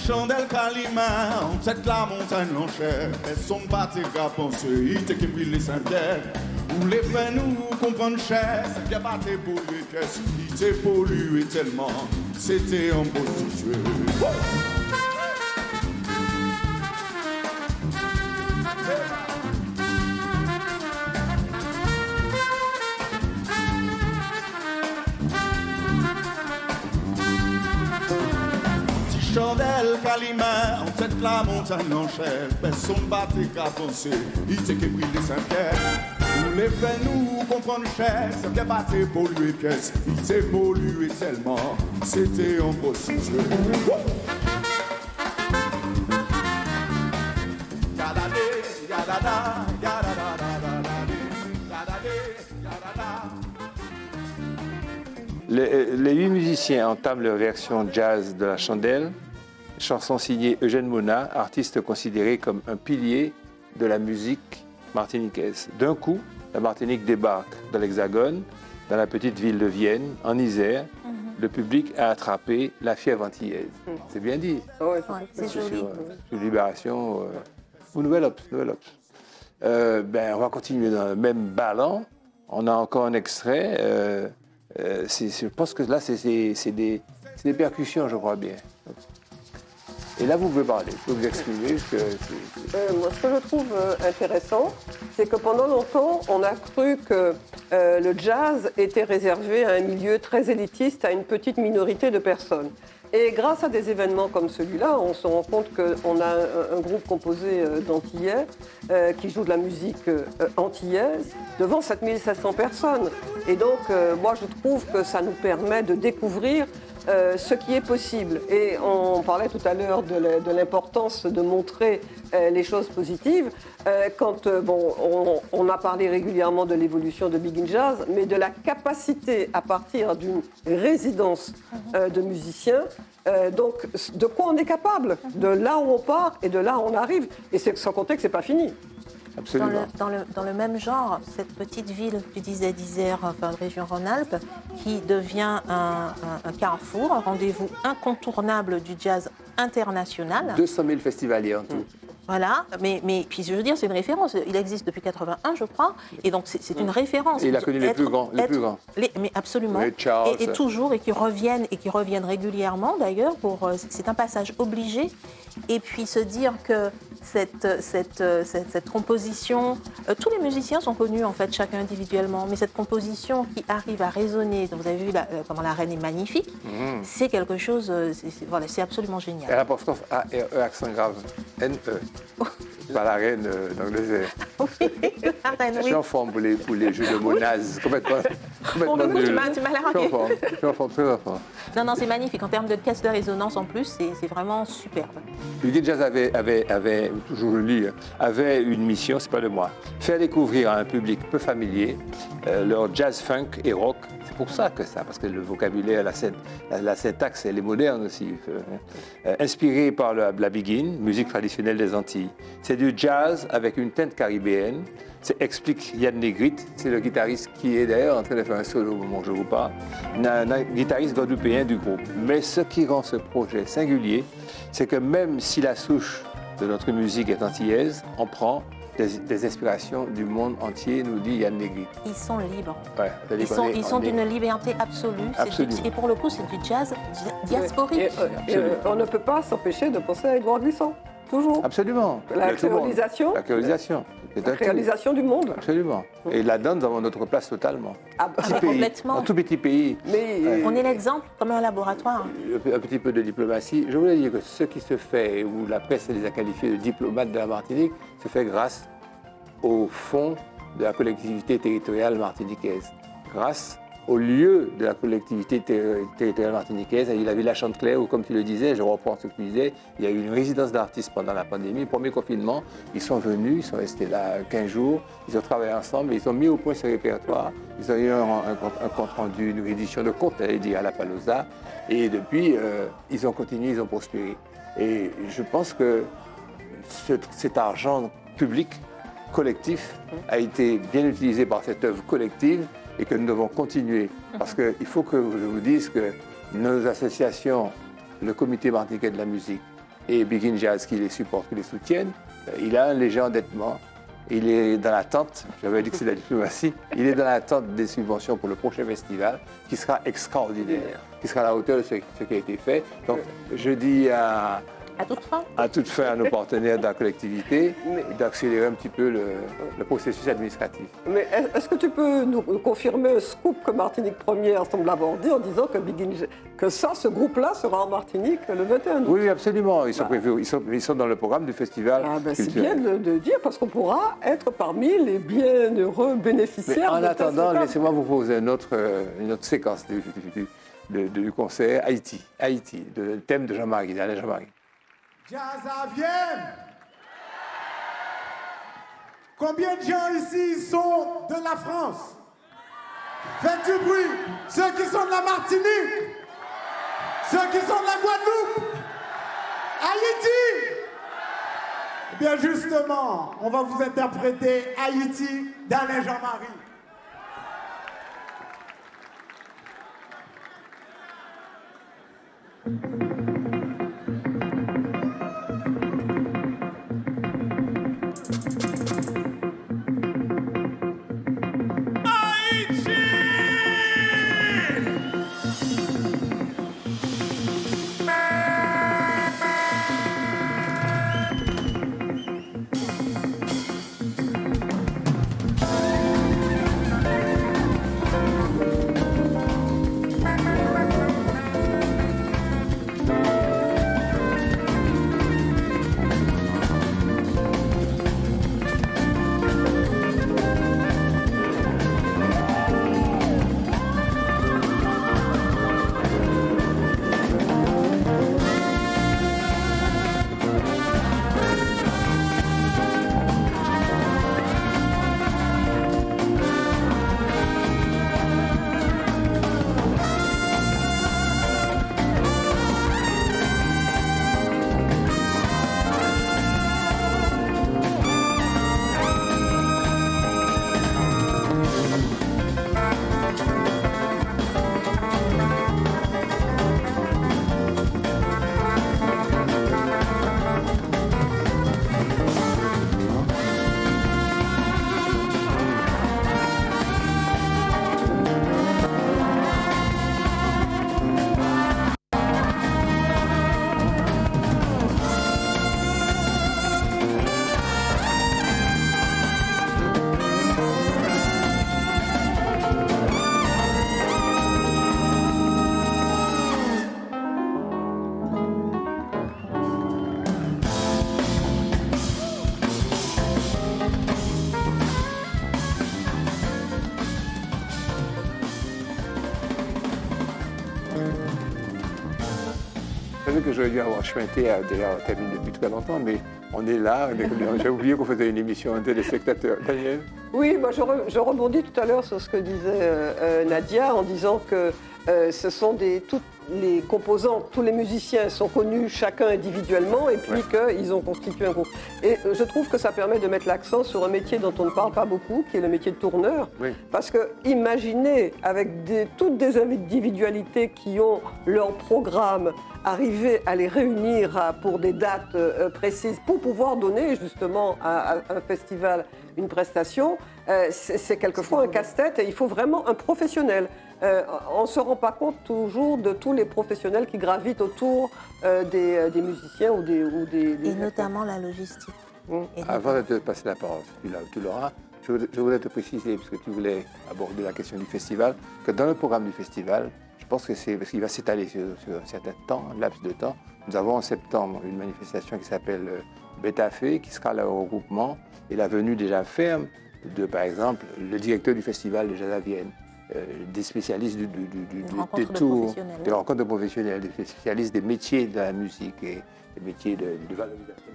S7: Chandelle Kalima, on tête la montagne l'enchère. Elles sont battées à penser, il te qui brille les Saint-Pierre. Où les frères nous comprennent cher, c'est bien batté pour les caisses. Il t'est pollué tellement, c'était un beau situé. Chandelle, Calimère, en tête la montagne en chair. Personne battait qu'à penser, il était qui pris les Saint-Pierre. Nous les fait nous comprendre cher, ce qui battait polluer pièce. Il s'est pollué tellement, c'était impossible.
S1: Les 8 musiciens entament leur version jazz de la Chandelle, chanson signée Eugène Mona, artiste considéré comme un pilier de la musique martiniquaise. D'un coup, la Martinique débarque dans l'Hexagone, dans la petite ville de Vienne, en Isère. Le public a attrapé la fièvre antillaise. C'est bien dit.
S4: Ouais,
S2: C'est joli.
S1: Sur Libération, ou Nouvelle Obs. On va continuer dans le même ballon. On a encore un extrait. Je pense que là, c'est des percussions, je crois bien. Et là, vous pouvez parler, vous pouvez vous exprimer.
S4: Moi, ce que je trouve intéressant, c'est que pendant longtemps, on a cru que le jazz était réservé à un milieu très élitiste, à une petite minorité de personnes. Et grâce à des événements comme celui-là, on se rend compte qu'on a un groupe composé d'Antillais qui joue de la musique antillaise devant 7500 personnes. Et donc, moi, je trouve que ça nous permet de découvrir ce qui est possible. Et on parlait tout à l'heure de l'importance de montrer les choses positives. On a parlé régulièrement de l'évolution de Big in Jazz, mais de la capacité à partir d'une résidence de musiciens, donc de quoi on est capable, de là où on part et de là où on arrive. Et c'est sans compter que c'est pas fini.
S1: Absolument.
S2: Dans le même genre, cette petite ville, tu disais d'Isère, enfin de région Rhône-Alpes, qui devient un carrefour, un rendez-vous incontournable du jazz international.
S1: 200 000 festivaliers en tout.
S2: Voilà, mais puis je veux dire, c'est une référence. Il existe depuis 81, je crois, et donc c'est une référence.
S1: Et il a connu les plus grands.
S2: Mais absolument.
S1: Ray Charles.
S2: Et toujours, et qui reviennent régulièrement d'ailleurs. C'est un passage obligé. Et puis se dire que cette composition, tous les musiciens sont connus en fait, chacun individuellement, mais cette composition qui arrive à résonner, vous avez vu comment la reine est magnifique, c'est quelque chose, c'est absolument génial.
S1: Et l'apostrophe A-R-E, accent grave, N-E. Pas la reine d'Angleterre.
S2: Oui, la reine,
S1: Je suis en forme pour les jeux de mots nazes, complètement
S2: tu m'as largué.
S1: Je suis en forme, très en forme.
S2: Non, c'est magnifique. En termes de caisse de résonance, en plus, c'est vraiment superbe.
S1: Big Jazz avait, toujours le lis, avait une mission, c'est pas de moi, faire découvrir à un public peu familier leur jazz, funk et rock. C'est pour ça que ça, parce que le vocabulaire, la syntaxe, elle est moderne aussi. Inspiré par la Biguine, musique traditionnelle des Antilles. C'est du jazz avec une teinte caribéenne. Explique Yann Negrite, c'est le guitariste qui est d'ailleurs en train de faire un solo au moment où je vous parle, un guitariste guadeloupéen du groupe. Mais ce qui rend ce projet singulier, c'est que même si la souche de notre musique est antillaise, on prend des inspirations du monde entier, nous dit Yann Negrite.
S2: Ils sont libres.
S1: Ouais,
S2: ils sont d'une liberté absolue. Et pour le coup, c'est du jazz diasporique.
S4: Et on ne peut pas s'empêcher de penser à Édouard Glissant, toujours.
S1: Absolument.
S4: La créolisation.
S1: La créolisation.
S4: La réalisation du monde.
S1: Absolument. Et là-dedans, nous avons notre place totalement.
S2: Complètement.
S1: Un tout petit pays.
S4: Mais
S2: on est l'exemple comme un laboratoire.
S1: Un petit peu de diplomatie. Je voulais dire que ce qui se fait, où la presse les a qualifiés de diplomates de la Martinique, se fait grâce au fond de la collectivité territoriale martiniquaise. Grâce au lieu de la collectivité territoriale martiniquaise, il y a la Villa Chantecler, où, comme tu le disais, je reprends ce que tu disais, il y a eu une résidence d'artistes pendant la pandémie. Le premier confinement, ils sont venus, ils sont restés là 15 jours, ils ont travaillé ensemble, ils ont mis au point ce répertoire, ils ont eu un compte rendu, une réédition de compte, j'allais dire, à la Palosa, et depuis, ils ont continué, ils ont prospéré. Et je pense que cet argent public, collectif, a été bien utilisé par cette œuvre collective, et que nous devons continuer. Parce qu'il faut que je vous dise que nos associations, le Comité martiniquais de la musique et Big in Jazz qui les supportent, qui les soutiennent, il a un léger endettement. Il est dans l'attente, j'avais dit que c'est de la diplomatie, il est dans l'attente des subventions pour le prochain festival qui sera extraordinaire, qui sera à la hauteur de ce qui a été fait. Donc je dis à
S2: À toute fin.
S1: à toute fin à nos partenaires de la collectivité et d'accélérer un petit peu le processus administratif.
S4: Mais est-ce que tu peux nous confirmer un scoop que Martinique Première semble avoir dit en disant que ce groupe-là sera en Martinique le 21 août?
S1: Oui, absolument. Ils sont prévus, ils sont dans le programme du festival.
S4: Ah ben, c'est bien de dire parce qu'on pourra être parmi les bienheureux
S1: Mais
S4: bénéficiaires.
S1: en
S4: de
S1: attendant,
S4: cette étape.
S1: laissez-moi vous poser une autre séquence du concert Haïti. Haïti, le thème de Jean-Marie, d'Alain Jean-Marie.
S6: Jazz à Vienne. Combien de gens ici sont de la France? Faites du bruit. Ceux qui sont de la Martinique. Ceux qui sont de la Guadeloupe. Haïti. Eh bien justement, on va vous interpréter Haïti d'Alain Jean-Marie.
S1: Vous savez que j'aurais dû avoir chuinté déjà terminé depuis très longtemps, mais on est là. J'ai oublié qu'on faisait une émission de téléspectateurs. Daniel?
S4: Oui, moi je rebondis tout à l'heure sur ce que disait Nadia en disant que ce sont toutes les composants, tous les musiciens sont connus chacun individuellement et puis qu'ils ont constitué un groupe. Et je trouve que ça permet de mettre l'accent sur un métier dont on ne parle pas beaucoup, qui est le métier de tourneur.
S1: Oui.
S4: Parce que imaginez, avec toutes des individualités qui ont leur programme, arriver à les réunir pour des dates précises pour pouvoir donner justement à un festival une prestation, c'est quelquefois un casse-tête et il faut vraiment un professionnel. On ne se rend pas compte toujours de tous les professionnels qui gravitent autour des musiciens ou des
S2: Et notamment la logistique.
S1: Avant de te passer la parole, tu l'auras, je voudrais te préciser, puisque tu voulais aborder la question du festival, que dans le programme du festival, je pense que c'est parce qu'il va s'étaler sur un certain temps, un laps de temps. Nous avons en septembre une manifestation qui s'appelle Betafé, qui sera là au regroupement, et la venue déjà ferme de, par exemple, le directeur du festival de Jazz à Vienne, des spécialistes des tours, des rencontres de professionnels, des spécialistes des métiers de la musique et des métiers de valorisation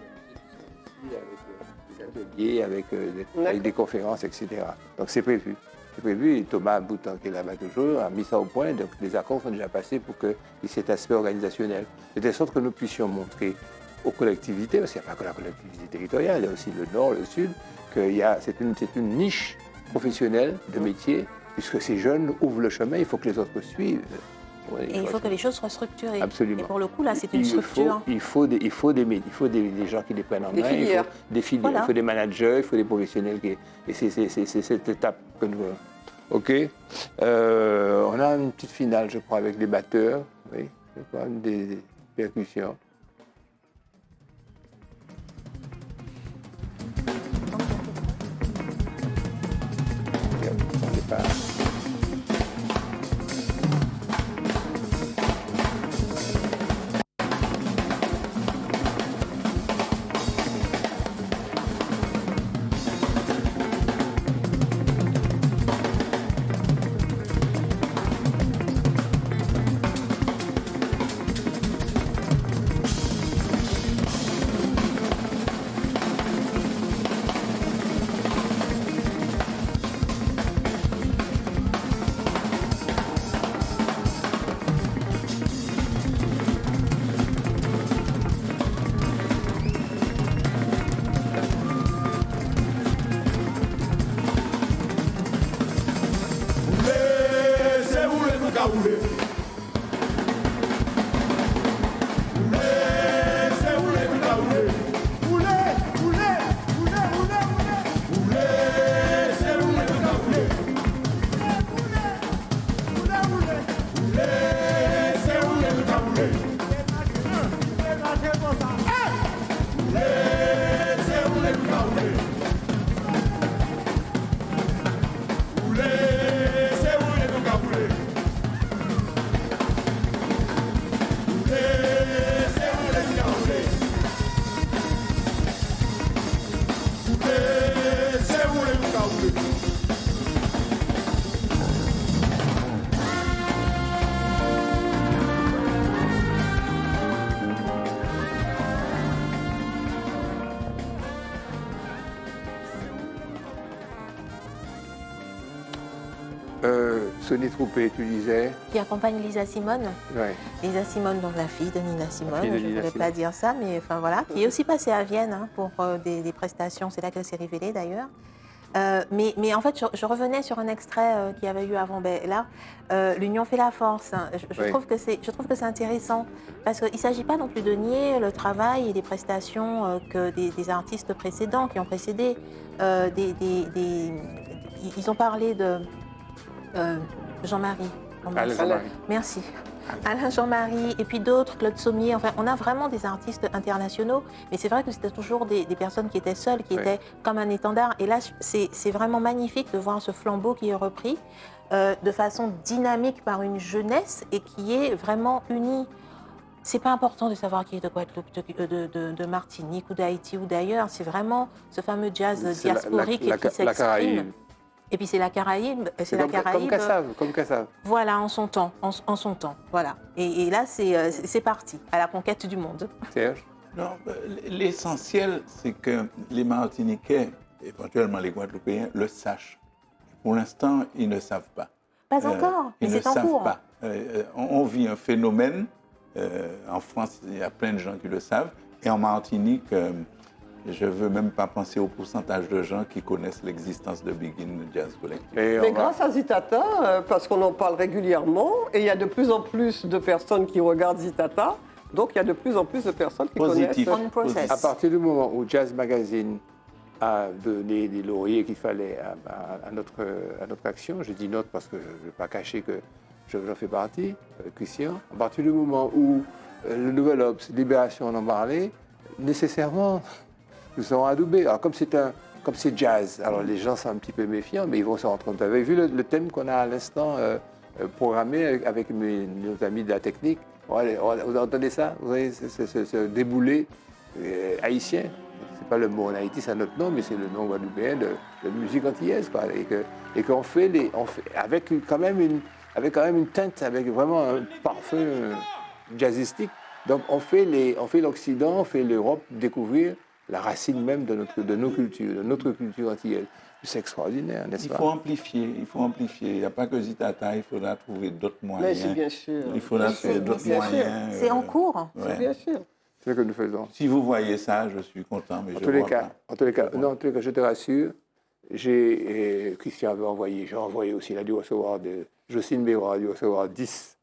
S1: de la musique, avec des ateliers, avec des conférences, etc. Donc c'est prévu. C'est prévu et Thomas Boutan, qui est là-bas toujours, a mis ça au point. Donc les accords sont déjà passés pour qu'il y ait cet aspect organisationnel. De telle sorte que nous puissions montrer aux collectivités, parce qu'il n'y a pas que la collectivité territoriale, il y a aussi le Nord, le Sud, que c'est une niche professionnelle de métier, puisque ces jeunes ouvrent le chemin, il faut que les autres suivent.
S2: Et il faut que les choses soient structurées.
S1: Absolument.
S2: Et pour le coup, là, c'est une structure.
S1: Il faut des gens qui les prennent en main.
S4: Filières.
S1: Il faut des managers, il faut des professionnels. Et c'est cette étape que nous voulons. OK. On a une petite finale, je crois, avec des batteurs. Oui, je crois, des percussions. Sonny Troupé, tu disais.
S2: Qui accompagne Lisa Simone.
S1: Ouais.
S2: Lisa Simone, donc la fille de Nina Simone,
S1: fille de
S2: je ne
S1: Nina
S2: voulais
S1: Simone.
S2: pas dire ça, mais enfin voilà, qui est aussi passée à Vienne pour des prestations, c'est là qu'elle s'est révélée d'ailleurs. Mais en fait, je revenais sur un extrait qu'il y avait eu avant. Là, l'union fait la force. Je
S1: Oui.
S2: trouve que c'est intéressant parce qu'il ne s'agit pas non plus de nier le travail et les prestations que des artistes précédents qui ont précédé. Ils ont parlé de Jean-Marie.
S1: Alain Jean-Marie.
S2: Merci. Alain Jean-Marie et puis d'autres, Claude Sommier. Enfin, on a vraiment des artistes internationaux, mais c'est vrai que c'était toujours des personnes qui étaient seules, qui étaient comme un étendard. Et là, c'est vraiment magnifique de voir ce flambeau qui est repris de façon dynamique par une jeunesse et qui est vraiment unie. C'est pas important de savoir qui est de Guadeloupe, de Martinique ou d'Haïti ou d'ailleurs. C'est vraiment ce fameux jazz
S1: C'est
S2: diasporique
S1: la
S2: qui s'exprime.
S1: Caraïbe.
S2: Et puis c'est la Caraïbe,
S1: Comme Kassav.
S2: Voilà, en son temps, voilà. Et là, c'est parti, à la conquête du monde.
S1: Serge.
S3: Non, l'essentiel, c'est que les Martiniquais, éventuellement les Guadeloupéens, le sachent. Pour l'instant, ils ne savent pas.
S2: Pas encore, mais
S3: Ils ne
S2: c'est en
S3: savent
S2: cours.
S3: pas. On vit un phénomène. En France, il y a plein de gens qui le savent. Et en Martinique, je ne veux même pas penser au pourcentage de gens qui connaissent l'existence de Begin Jazz Collective.
S4: Mais grâce à Zitata, parce qu'on en parle régulièrement, et il y a de plus en plus de personnes qui regardent Zitata, donc il y a de plus en plus de personnes qui
S3: Positif.
S4: connaissent.
S2: On process.
S1: À partir du moment où Jazz Magazine a donné des lauriers qu'il fallait à notre action, je dis notre parce que je ne vais pas cacher que j'en fais partie, Christian, à partir du moment où le Nouvel Obs, Libération en parlait, nécessairement, nous serons adoubés. Alors comme c'est jazz, alors les gens sont un petit peu méfiants, mais ils vont se rendre compte. Vous avez vu le thème qu'on a à l'instant programmé avec nos amis de la technique. Vous entendez ça? Vous voyez ce déboulé haïtien. C'est pas le mot en Haïti, c'est notre nom, mais c'est le nom guadeloupéen de musique antillaise. Quoi. Et qu'on fait, avec quand même une teinte, avec vraiment un parfum jazzistique. Donc on fait l'Occident, on fait l'Europe découvrir la racine même de nos cultures, de notre culture antillaise. C'est extraordinaire, n'est-ce pas?
S3: Il faut amplifier. Il n'y a pas que Zitata, il faudra trouver d'autres
S4: Mais
S3: moyens.
S4: c'est bien sûr.
S3: Il faudra trouver d'autres moyens.
S2: C'est en cours.
S3: Ouais.
S4: Bien sûr.
S1: C'est ce que nous faisons.
S3: Si vous voyez ça, je suis content, mais
S1: En
S3: je
S1: tous les
S3: vois
S1: cas,
S3: pas.
S1: en tous les cas, je te rassure, Christian avait envoyé, j'ai envoyé aussi, il a dû recevoir Jocelyne Béroir a dû recevoir 10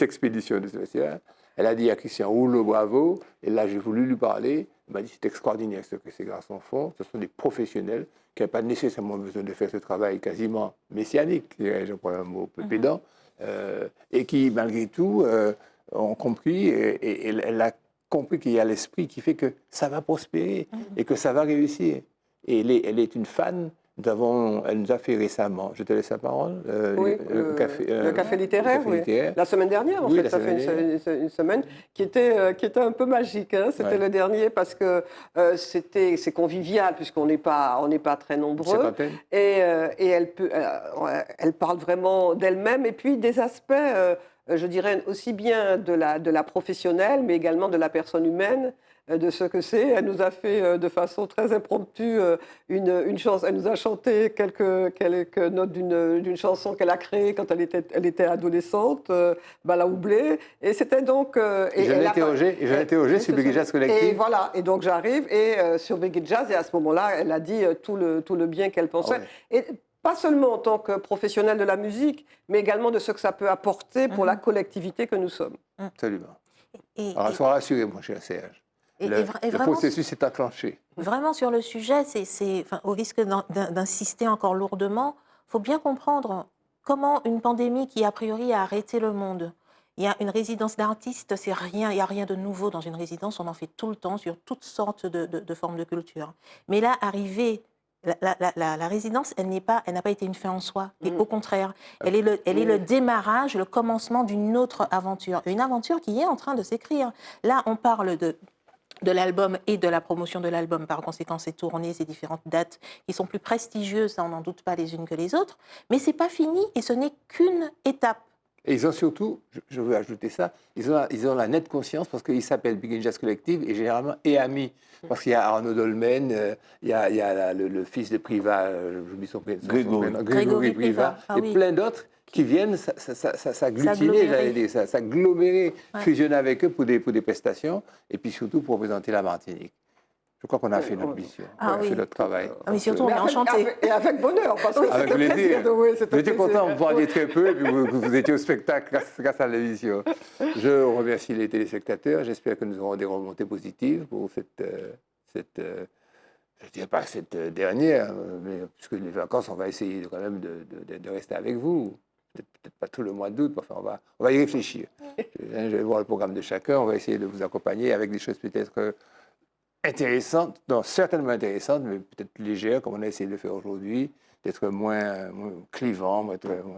S1: expéditions de ce festival. Elle a dit à Christian, rouleau, bravo, et là j'ai voulu lui parler, il m'a dit c'est extraordinaire ce que ces garçons font, ce sont des professionnels qui n'avaient pas nécessairement besoin de faire ce travail quasiment messianique, j'emploie un mot peu pédant, et qui malgré tout ont compris, et elle a compris qu'il y a l'esprit qui fait que ça va prospérer et que ça va réussir. Et elle est une fan. Elle nous a fait récemment, je te laisse la parole,
S4: Oui,
S1: le
S4: café littéraire,
S1: café
S4: oui.
S1: littéraire.
S4: La semaine dernière, en
S1: Oui,
S4: fait,
S1: la
S4: ça
S1: semaine
S4: fait une semaine qui était un peu magique. Hein. C'était
S1: Ouais.
S4: le dernier parce que c'est convivial puisqu'on n'est pas très nombreux.
S1: Cinquantaine.
S4: Et elle parle vraiment d'elle-même et puis des aspects, je dirais, aussi bien de la professionnelle, mais également de la personne humaine, de ce que c'est. Elle nous a fait de façon très impromptue une chanson. Elle nous a chanté quelques notes d'une chanson qu'elle a créée quand elle était adolescente, Balaoublé. Et c'était donc...
S1: Je l'ai interrogé sur Begin Jazz Collective.
S4: Et voilà, et donc j'arrive sur Begin Jazz, et à ce moment-là, elle a dit tout le bien qu'elle pensait.
S1: Ah ouais.
S4: Et pas seulement en tant que professionnel de la musique, mais également de ce que ça peut apporter pour la collectivité que nous sommes.
S1: Absolument.
S2: Et
S1: Sois rassuré, mon cher Serge. Le
S2: vraiment,
S1: processus est enclenché.
S2: vraiment sur le sujet, enfin, au risque d'insister encore lourdement, il faut bien comprendre comment une pandémie qui, a priori, a arrêté le monde. Il y a une résidence d'artistes, c'est rien, il n'y a rien de nouveau dans une résidence, on en fait tout le temps sur toutes sortes de formes de culture. Mais là, la résidence, elle n'a pas été une fin en soi. Et au contraire, elle est le démarrage, le commencement d'une autre aventure. Une aventure qui est en train de s'écrire. Là, on parle de l'album et de la promotion de l'album, par conséquent, ces tournées, ces différentes dates qui sont plus prestigieuses, ça, on n'en doute pas les unes que les autres. Mais ce n'est pas fini et ce n'est qu'une étape.
S1: Et ils ont surtout, je veux ajouter ça, ils ont la nette conscience parce qu'ils s'appellent Big Jazz Collective et généralement amis. Parce qu'il y a Arnaud Dolmen, il y a le fils de Privat, j'oublie son prénom, Grégory Privat,
S2: ah,
S1: et
S2: oui.
S1: plein d'autres qui viennent s'agglutiner, s'agglomérer, fusionner avec eux pour des prestations et puis surtout pour représenter la Martinique. Je crois qu'on a fait notre mission, on a fait notre travail.
S2: Mais surtout, on est enchantés.
S4: Et avec bonheur, parce que
S1: avec
S4: c'était
S1: plaisir.
S4: plaisir.
S1: J'étais content, vous parliez très peu et puis vous étiez au spectacle grâce à l'émission. Je remercie les téléspectateurs. J'espère que nous aurons des remontées positives pour je ne dirais pas cette dernière, mais puisque les vacances, on va essayer quand même de rester avec vous. Peut-être pas tout le mois d'août, mais enfin, on va y réfléchir. Je vais voir le programme de chacun. On va essayer de vous accompagner avec des choses peut-être intéressantes, non, certainement intéressantes, mais peut-être légères, comme on a essayé de le faire aujourd'hui, d'être moins clivant,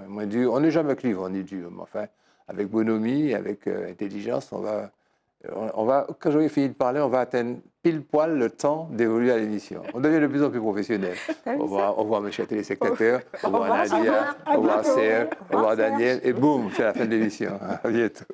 S1: moins dur. On n'est jamais clivant ni dur, mais enfin, avec bonhomie, avec intelligence, on va, quand j'aurai fini de parler, on va atteindre pile poil le temps d'évoluer à l'émission. On devient de plus en plus professionnel. Au revoir mes chers téléspectateurs, au revoir Nadia, au revoir Serge, au revoir Daniel, et boum, c'est la fin de l'émission. À bientôt.